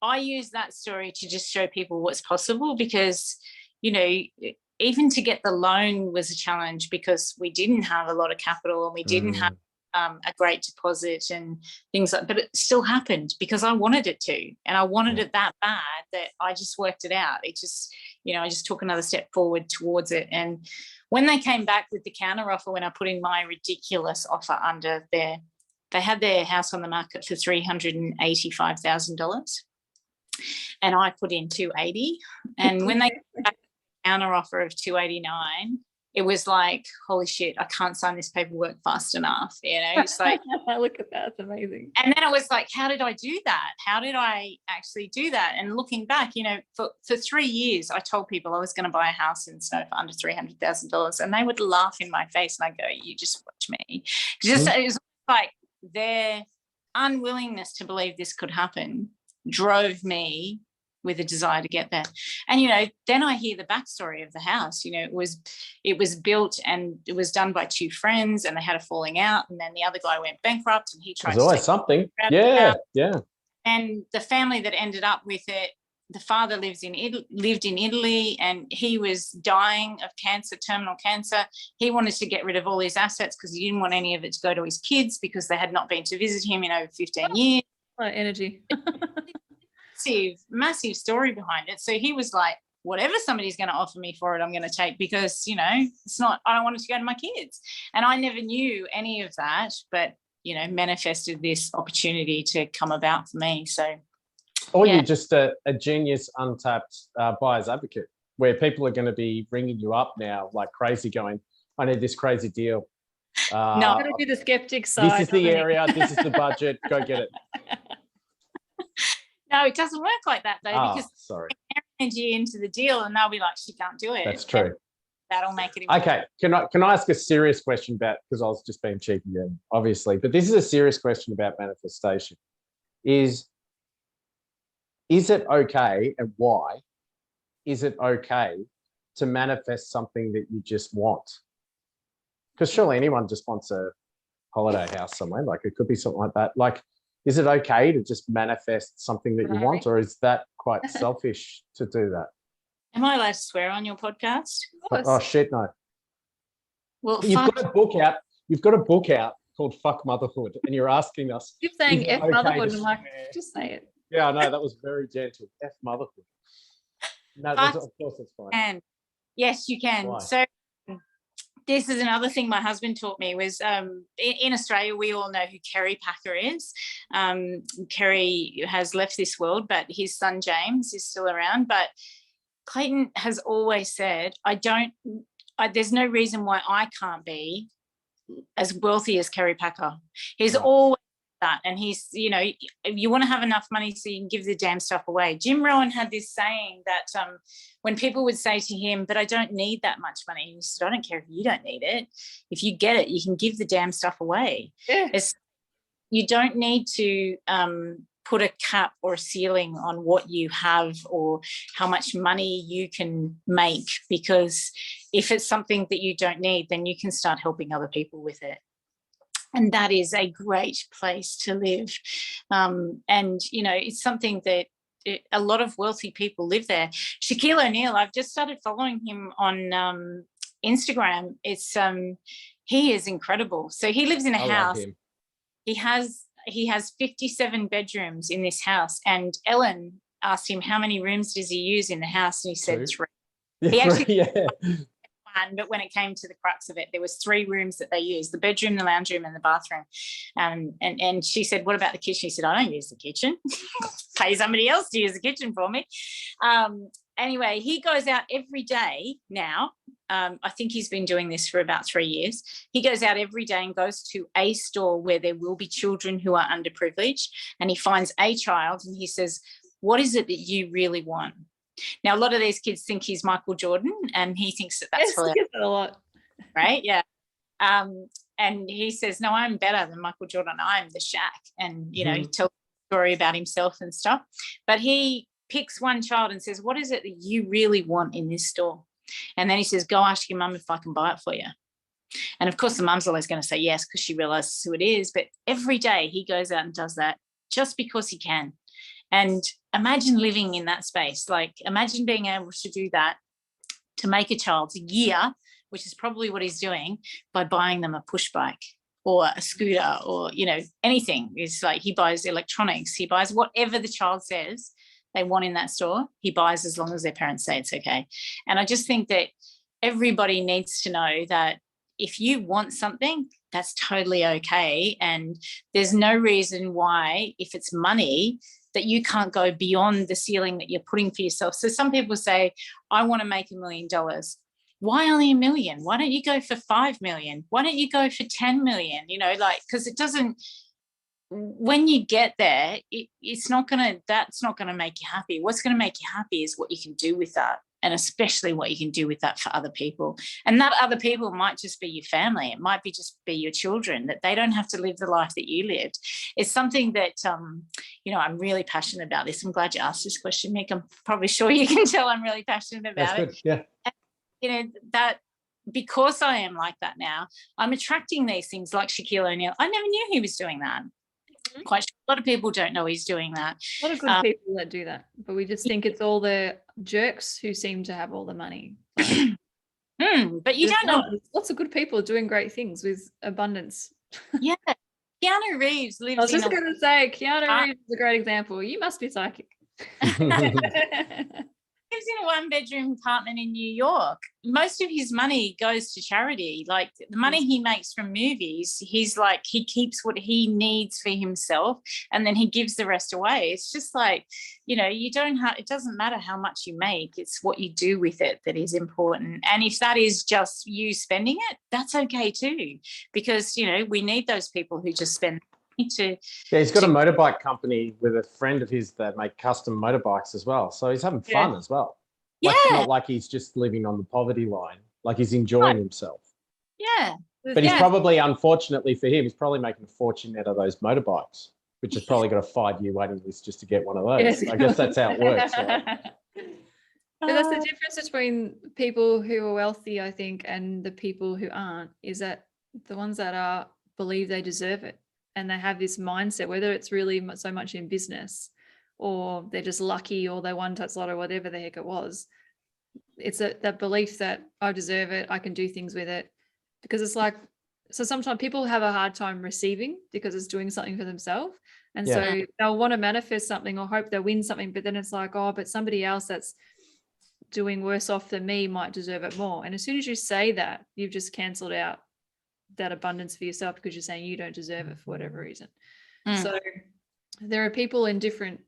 I use that story to just show people what's possible, because, even to get the loan was a challenge, because we didn't have a lot of capital, and we didn't have a great deposit and things like, but it still happened because I wanted it to, and I wanted it that bad that I just worked it out. It just, I just took another step forward towards it. And when they came back with the counter offer, when I put in my ridiculous offer under they had their house on the market for $385,000, and I put in $280,000. And when they came back with the counter offer of $289,000, it was like, holy shit, I can't sign this paperwork fast enough. It's like, look at that. It's amazing. And then it was like, how did I do that? How did I actually do that? And looking back, for 3 years, I told people I was going to buy a house in snow for under $300,000, and they would laugh in my face, and I go, you just watch me. It was like their unwillingness to believe this could happen drove me with a desire to get there. And, then I hear the backstory of the house. It was built, and it was done by 2 friends, and they had a falling out, and then the other guy went bankrupt, and he tried to There's always something. Yeah. And the family that ended up with it, the father lived in Italy, and he was dying of cancer, terminal cancer. He wanted to get rid of all his assets because he didn't want any of it to go to his kids, because they had not been to visit him in over 15 years. A lot of energy. Massive story behind it. So he was like, whatever somebody's going to offer me for it, I'm going to take, because, it's not, I don't want it to go to my kids. And I never knew any of that, but, manifested this opportunity to come about for me. So. Or you're just a genius, untapped buyer's advocate, where people are going to be ringing you up now like crazy, going, I need this crazy deal. No, I'm going to do the skeptic side. This is the area. This is the budget. Go get it. No, it doesn't work like that, though, because energy into the deal, and they'll be like, she can't do it. That's true. And that'll make it. Okay. Can I ask a serious question about, because I was just being cheeky again, obviously, but this is a serious question about manifestation. Is it okay, and why is it okay to manifest something that you just want? Because surely anyone just wants a holiday house somewhere. Like, it could be something like that. Like, Is it okay to just manifest something that you Right. want, or is that quite selfish to do that? Am I allowed to swear on your podcast? Of course. Oh shit, no. Well, You've fuck. got a book out. You've got a book out called "Fuck Motherhood," and you're asking us. Keep saying is it F okay motherhood, to and I'm like, swear? just say it. Yeah, I know, that was very gentle. F motherhood. No, Fuck. of course it's fine. And yes, you can. Why? So this is another thing my husband taught me was in Australia, we all know who Kerry Packer is. Kerry has left this world, but his son James is still around. But Clayton has always said, there's no reason why I can't be as wealthy as Kerry Packer. He's always that. And he's, you want to have enough money so you can give the damn stuff away. Jim Rohn had this saying that when people would say to him, but I don't need that much money, he said, I don't care if you don't need it. If you get it, you can give the damn stuff away. Yeah. You don't need to put a cap or a ceiling on what you have or how much money you can make, because if it's something that you don't need, then you can start helping other people with it. And that is a great place to live. And, it's something that a lot of wealthy people live there. Shaquille O'Neal, I've just started following him on Instagram. He is incredible. So he lives in a house. Like him. He has 57 bedrooms in this house. And Ellen asked him, how many rooms does he use in the house? And he said 3. He actually one, but when it came to the crux of it, there was 3 rooms that they used: the bedroom, the lounge room, and the bathroom. And she said, what about the kitchen? He said, I don't use the kitchen. Pay somebody else to use the kitchen for me. Anyway, he goes out every day now. I think he's been doing this for about 3 years. He goes out every day and goes to a store where there will be children who are underprivileged, and he finds a child and he says, what is it that you really want? Now, a lot of these kids think he's Michael Jordan, and he thinks that's hilarious. A lot. Right? Yeah. And he says, no, I'm better than Michael Jordan. I'm the Shaq. And, he tells a story about himself and stuff. But he picks one child and says, what is it that you really want in this store? And then he says, go ask your mum if I can buy it for you. And of course, the mum's always going to say yes, because she realizes who it is. But every day he goes out and does that just because he can. And imagine living in that space. Like, imagine being able to do that, to make a child's year, which is probably what he's doing, by buying them a push bike or a scooter or, anything. It's like he buys electronics. He buys whatever the child says they want in that store. He buys as long as their parents say it's okay. And I just think that everybody needs to know that if you want something, that's totally okay. And there's no reason why, if it's money, that you can't go beyond the ceiling that you're putting for yourself. So some people say, I want to make $1 million. Why only $1 million? Why don't you go for 5 million? Why don't you go for 10 million? Because it doesn't, when you get there, that's not going to make you happy. What's going to make you happy is what you can do with that. And especially what you can do with that for other people. And that other people might just be your family. It might just be your children, that they don't have to live the life that you lived. It's something that, I'm really passionate about this. I'm glad you asked this question, Mick. I'm probably sure you can tell I'm really passionate about it. Yeah. And, that because I am like that now, I'm attracting these things like Shaquille O'Neal. I never knew he was doing that. Quite sure a lot of people don't know he's doing that. A lot of good people that do that, but we just think it's all the jerks who seem to have all the money. But you don't know. There's lots of good people doing great things with abundance. Yeah. Keanu Reeves lives. I was just going to say, Keanu Reeves is a great example. You must be psychic. Lives in a 1-bedroom apartment in New York. Most of his money goes to charity. Like, the money he makes from movies, he keeps what he needs for himself, and then he gives the rest away. It's just like, it doesn't matter how much you make, it's what you do with it that is important. And if that is just you spending it, that's okay too, because we need those people who just spend he's got a motorbike company with a friend of his that make custom motorbikes as well, so he's having fun as well. It's not like he's just living on the poverty line, like he's enjoying himself. But he's probably, unfortunately for him, he's probably making a fortune out of those motorbikes, which has probably got a 5-year waiting list just to get one of those. I guess that's how it works, right? But that's the difference between people who are wealthy, I think, and the people who aren't, is that the ones that are believe they deserve it. and they have this mindset, whether it's really so much in business or they're just lucky or they won touch lotto, whatever the heck it was. It's that belief that I deserve it, I can do things with it, because it's like, so sometimes people have a hard time receiving because it's doing something for themselves. And so they'll want to manifest something or hope they'll win something, but then it's like, oh, but somebody else that's doing worse off than me might deserve it more. And as soon as you say that, you've just cancelled out that abundance for yourself, because you're saying you don't deserve it for whatever reason. So there are people in different,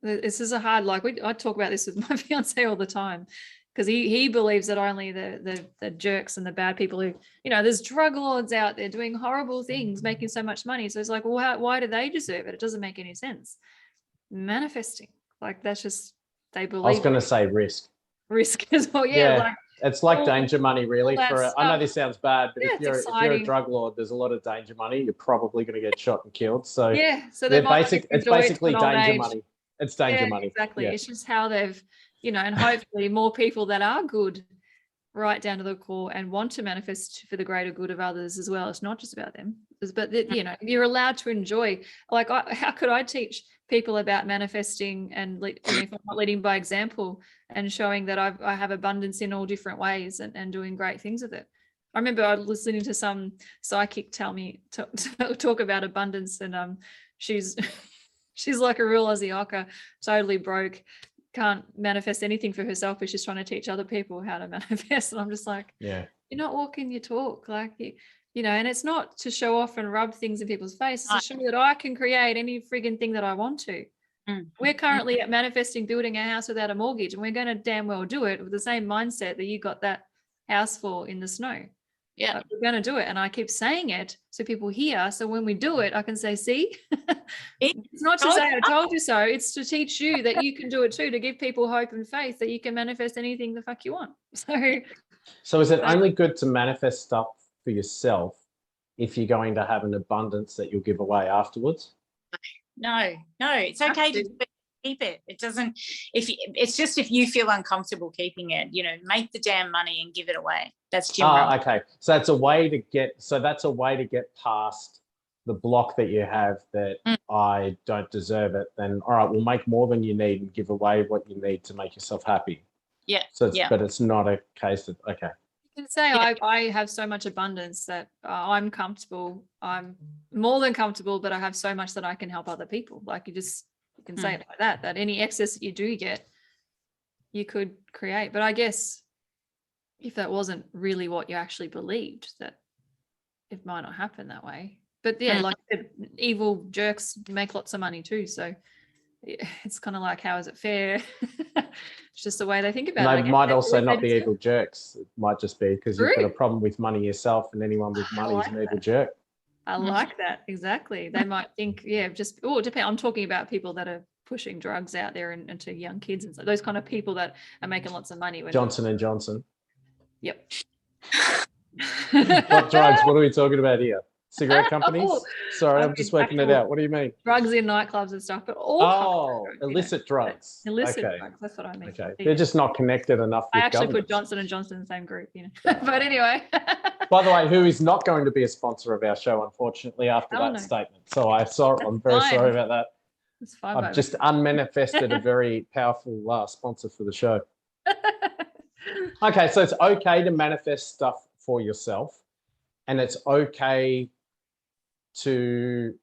this is a hard, like I talk about this with my fiance all the time, because he believes that only the jerks and the bad people who, there's drug lords out there doing horrible things, making so much money. So it's like, well, why do they deserve it? It doesn't make any sense. Manifesting, like, that's just, they believe. I was going to say risk as well. Yeah. It's like danger money, really. I know this sounds bad, but if you're a drug lord, there's a lot of danger money. You're probably going to get shot and killed. So so it's basically danger money. It's danger money. Exactly. Yeah. It's just how they've, and hopefully more people that are good right down to the core and want to manifest for the greater good of others as well. It's not just about them, but you're allowed to enjoy. Like, how could I teach people about manifesting and if I'm not leading by example and showing that I have abundance in all different ways and doing great things with it. I remember I was listening to some psychic tell me talk about abundance, and she's like a real Aussie hawker, totally broke, can't manifest anything for herself, but she's trying to teach other people how to manifest. And I'm just like, you're not walking your talk, like and it's not to show off and rub things in people's faces, to show that I can create any frigging thing that I want to. We're currently at manifesting building a house without a mortgage, and we're going to damn well do it with the same mindset that you got that house for in the snow. Like, we're going to do it. And I keep saying it so people hear. So when we do it, I can say, see, it's not to say I told you so. It's to teach you that you can do it too, to give people hope and faith that you can manifest anything the fuck you want. So is it only good to manifest stuff for yourself if you're going to have an abundance that you'll give away afterwards? No, it's okay to keep it. It doesn't, it's just if you feel uncomfortable keeping it, make the damn money and give it away. That's Jim Rohn. Okay. So that's a way to get past the block that you have that I don't deserve it. Then all right, we'll make more than you need and give away what you need to make yourself happy. Yeah. So but it's not a case of You can say I have so much abundance that I'm comfortable. I'm more than comfortable, but I have so much that I can help other people. Like, you can say it like that any excess that you do get, you could create. But I guess if that wasn't really what you actually believed, that it might not happen that way. But like I said, evil jerks make lots of money too. So it's kind of like, how is it fair? It's just the way they think about it. They might also not be evil jerks. It might just be because you've got a problem with money yourself, and anyone with money is an evil jerk. I like that. Exactly. They might think, it depends. I'm talking about people that are pushing drugs out there and to young kids and so those kind of people that are making lots of money. Johnson & Johnson. Yep. What drugs? What are we talking about here? Cigarette companies? Sorry, I'm just working it out. What do you mean? Drugs in nightclubs and stuff, but all illicit drugs. Illicit drugs. That's what I mean. Okay, they're just not connected enough. I actually put Johnson & Johnson in the same group, But anyway. By the way, who is not going to be a sponsor of our show, unfortunately, after that statement. So I'm very sorry about that. It's fine. I've just unmanifested a very powerful sponsor for the show. Okay, so it's okay to manifest stuff for yourself, and it's okay to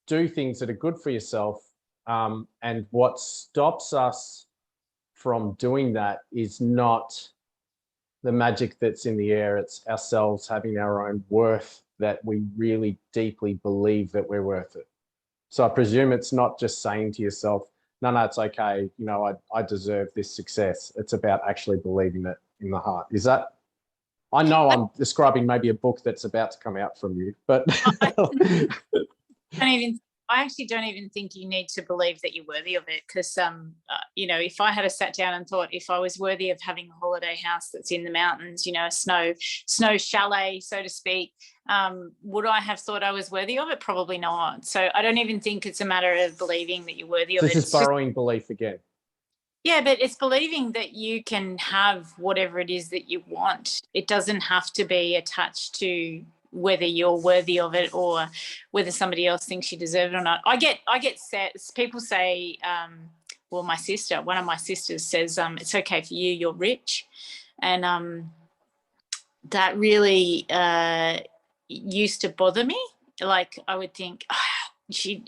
do things that are good for yourself. And what stops us from doing that is not the magic that's in the air. It's ourselves having our own worth, that we really deeply believe that we're worth it. So I presume it's not just saying to yourself, no, it's okay. I deserve this success. It's about actually believing it in the heart. Is that? I know I'm describing maybe a book that's about to come out from you, but I actually don't even think you need to believe that you're worthy of it, because if I had sat down and thought, if I was worthy of having a holiday house that's in the mountains, a snow chalet, so to speak, would I have thought I was worthy of it? Probably not. So I don't even think it's a matter of believing that you're worthy of it. This is borrowing belief again. Yeah, but it's believing that you can have whatever it is that you want. It doesn't have to be attached to whether you're worthy of it or whether somebody else thinks you deserve it or not. I get sad. People say, well, one of my sisters says, it's okay for you, you're rich. And that really used to bother me. Like, I would think,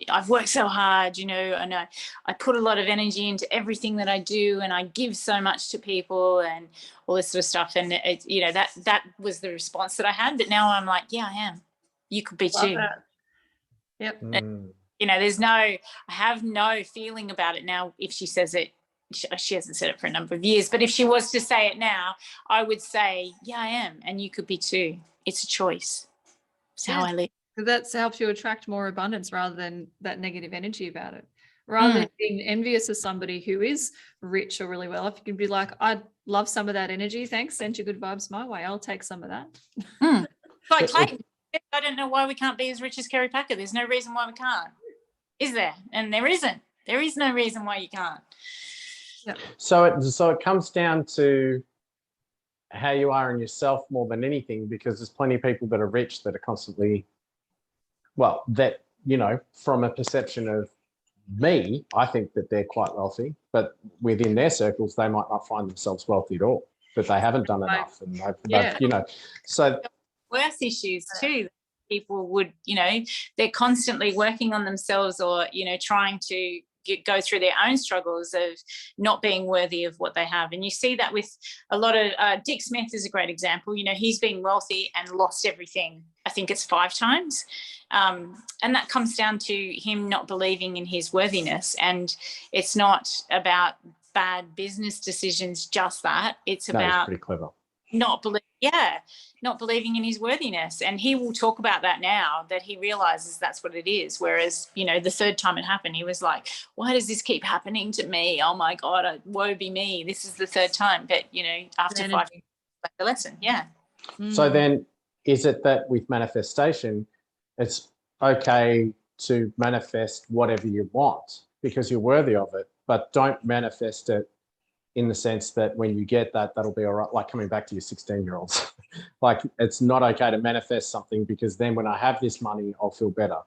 I've worked so hard, and I put a lot of energy into everything that I do, and I give so much to people and all this sort of stuff. And that was the response that I had. But now I'm like, yeah, I am. You could be too. Yep. I have no feeling about it now. If she says it, she hasn't said it for a number of years, but if she was to say it now, I would say, yeah, I am. And you could be too. It's a choice. It's how I live. That helps you attract more abundance rather than that negative energy about it. Rather than being envious of somebody who is rich or really well, if you can be like, I'd love some of that energy, thanks, send your good vibes my way, I'll take some of that. Like Clayton, I don't know why we can't be as rich as Kerry Packer. There's no reason why we can't, is there? And there isn't. There is no reason why you can't. Yep. So it comes down to how you are in yourself more than anything, because there's plenty of people that are rich that are constantly, well, that, from a perception of me, I think that they're quite wealthy, but within their circles, they might not find themselves wealthy at all, but they haven't done enough. And so worse issues too. People would, they're constantly working on themselves or, trying to go through their own struggles of not being worthy of what they have. And you see that with a lot of, Dick Smith is a great example. He's been wealthy and lost everything. I think it's 5 times. And that comes down to him not believing in his worthiness. And it's not about bad business decisions, just that. It's about pretty clever. not believing in his worthiness. And he will talk about that now, that he realizes that's what it is. Whereas, the 3rd time it happened, he was like, why does this keep happening to me? Oh my God, woe be me. This is the 3rd time. But, after 5 years, the lesson. Yeah. So then is it that with manifestation, it's okay to manifest whatever you want because you're worthy of it, but don't manifest it in the sense that when you get that, that'll be all right. Like coming back to your 16-year-olds, like it's not okay to manifest something because then when I have this money, I'll feel better.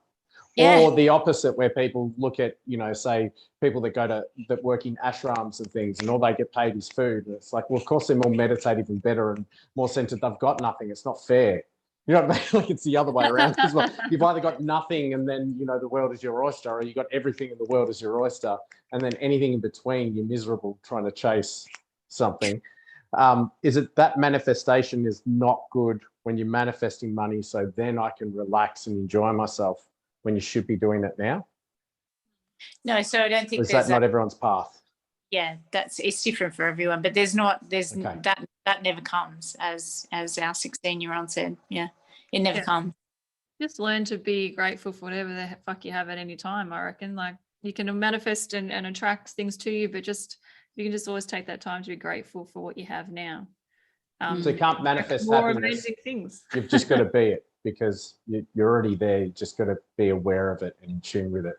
Yeah. Or the opposite, where people look at, say people that work in ashrams and things, and all they get paid is food. And it's like, well, of course they're more meditative and better and more centered. They've got nothing. It's not fair. You know what I mean? Like it's the other way around as well. You've either got nothing and then, the world is your oyster, or you got everything in the world is your oyster. And then anything in between, you're miserable trying to chase something. Is it that manifestation is not good when you're manifesting money, so then I can relax and enjoy myself, when you should be doing it now? No, so I don't think is that not everyone's path? Yeah, it's different for everyone, but okay. that never comes, as our 16-year-old said. Yeah, it never comes. Just learn to be grateful for whatever the fuck you have at any time, I reckon. Like you can manifest and attract things to you, but you can just always take that time to be grateful for what you have now. So you can't manifest more happiness. Amazing things. You've just got to be it, because you're already there. You just got to be aware of it and in tune with it.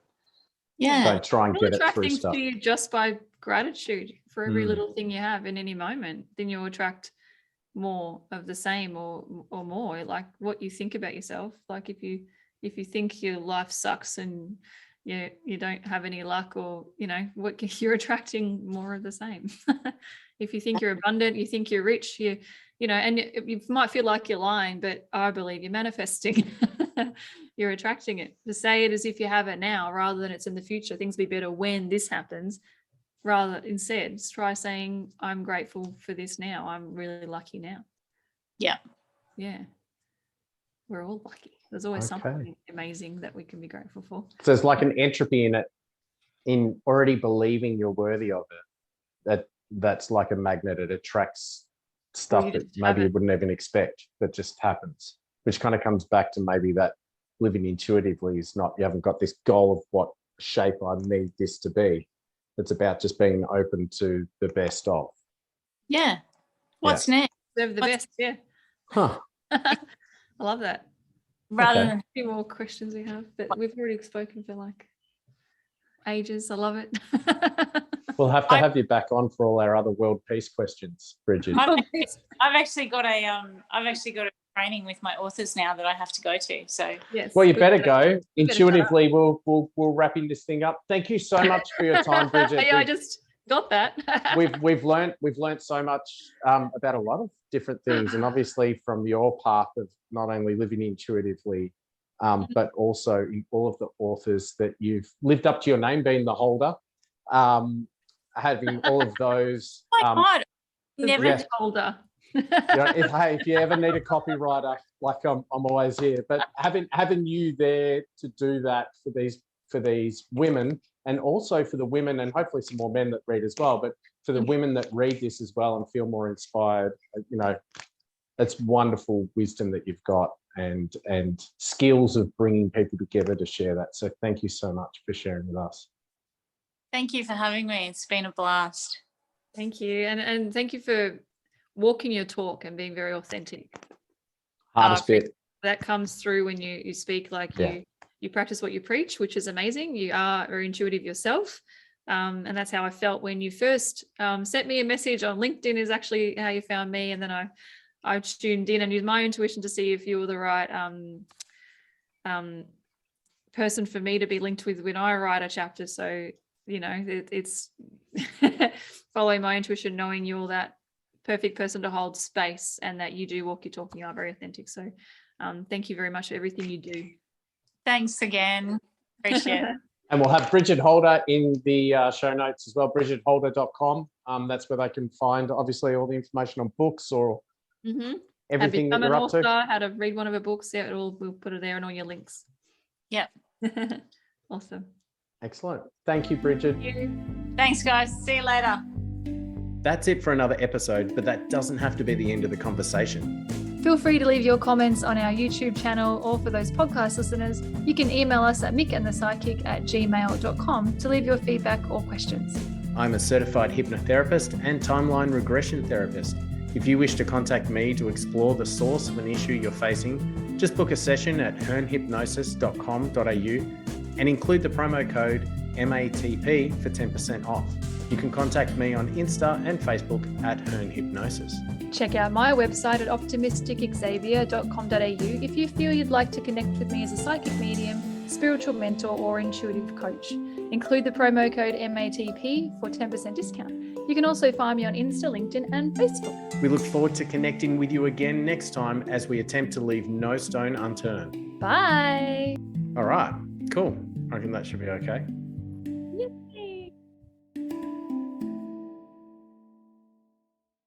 Yeah. Don't try and get it through things stuff. to you just by gratitude for every little thing you have in any moment. Then you'll attract more of the same or more. Like what you think about yourself. Like if you think your life sucks and you don't have any luck, or what you're attracting more of the same. If you think you're abundant, you think you're rich, and you might feel like you're lying, but I believe you're manifesting. You're attracting it. To say it as if you have it now rather than it's in the future. Things will be better when this happens. Instead, try saying, I'm grateful for this now. I'm really lucky now. Yeah. Yeah. We're all lucky. There's always something amazing that we can be grateful for. So there's like an entropy in it, in already believing you're worthy of it. That's like a magnet. It attracts stuff that maybe you wouldn't even expect, that just happens, which kind of comes back to maybe that living intuitively is not, you haven't got this goal of what shape I need this to be. It's about just being open to the best of. Yeah. What's next? Serve the best. Yeah. Huh. I love that. Rather than a few more questions we have, but we've already spoken for like ages. I love it. We'll have to have you back on for all our other world peace questions, Brigid. I've actually got a training with my authors now that I have to go to. So Yes. Well, you better go. You better shut up. Intuitively, we'll wrapping this thing up. Thank you so much for your time, Brigid. Yeah, I just got that. we've learned so much about a lot of different things, and obviously from your path of not only living intuitively, but also in all of the authors that you've lived up to your name, being the holder, having all of those. Oh my God, never Brigid Holder. If you ever need a copywriter, like I'm always here. But having you there to do that for these women, and also for the women, and hopefully some more men that read as well, but for the women that read this as well and feel more inspired, it's wonderful wisdom that you've got, and skills of bringing people together to share that. So thank you so much for sharing with us. Thank you for having me. It's been a blast. Thank you. And thank you for walking your talk and being very authentic. Hardest bit. That comes through when you speak, like you practice what you preach, which is amazing. You are very intuitive yourself. And that's how I felt when you first sent me a message on LinkedIn, is actually how you found me. And then I tuned in and used my intuition to see if you were the right person for me to be linked with when I write a chapter. So, it's following my intuition, knowing you're that perfect person to hold space, and that you do walk your talk and you are very authentic. So thank you very much for everything you do. Thanks again. Appreciate it. And we'll have Brigid Holder in the show notes as well, brigidholder.com. That's where they can find, obviously, all the information on books or everything that you're up to. How to read one of her books. Yeah, we'll put it there and all your links. Yep. Awesome. Excellent. Thank you, Brigid. Thank you. Thanks, guys. See you later. That's it for another episode, but that doesn't have to be the end of the conversation. Feel free to leave your comments on our YouTube channel, or for those podcast listeners, you can email us at mickandthepsychic@gmail.com to leave your feedback or questions. I'm a certified hypnotherapist and timeline regression therapist. If you wish to contact me to explore the source of an issue you're facing, just book a session at hernhypnosis.com.au and include the promo code MATP for 10% off. You can contact me on Insta and Facebook at hernhypnosis. Check out my website at optimisticxavier.com.au if you feel you'd like to connect with me as a psychic medium, spiritual mentor, or intuitive coach. Include the promo code MATP for 10% discount. You can also find me on Insta, LinkedIn, and Facebook. We look forward to connecting with you again next time as we attempt to leave no stone unturned. Bye. All right, cool. I reckon that should be okay.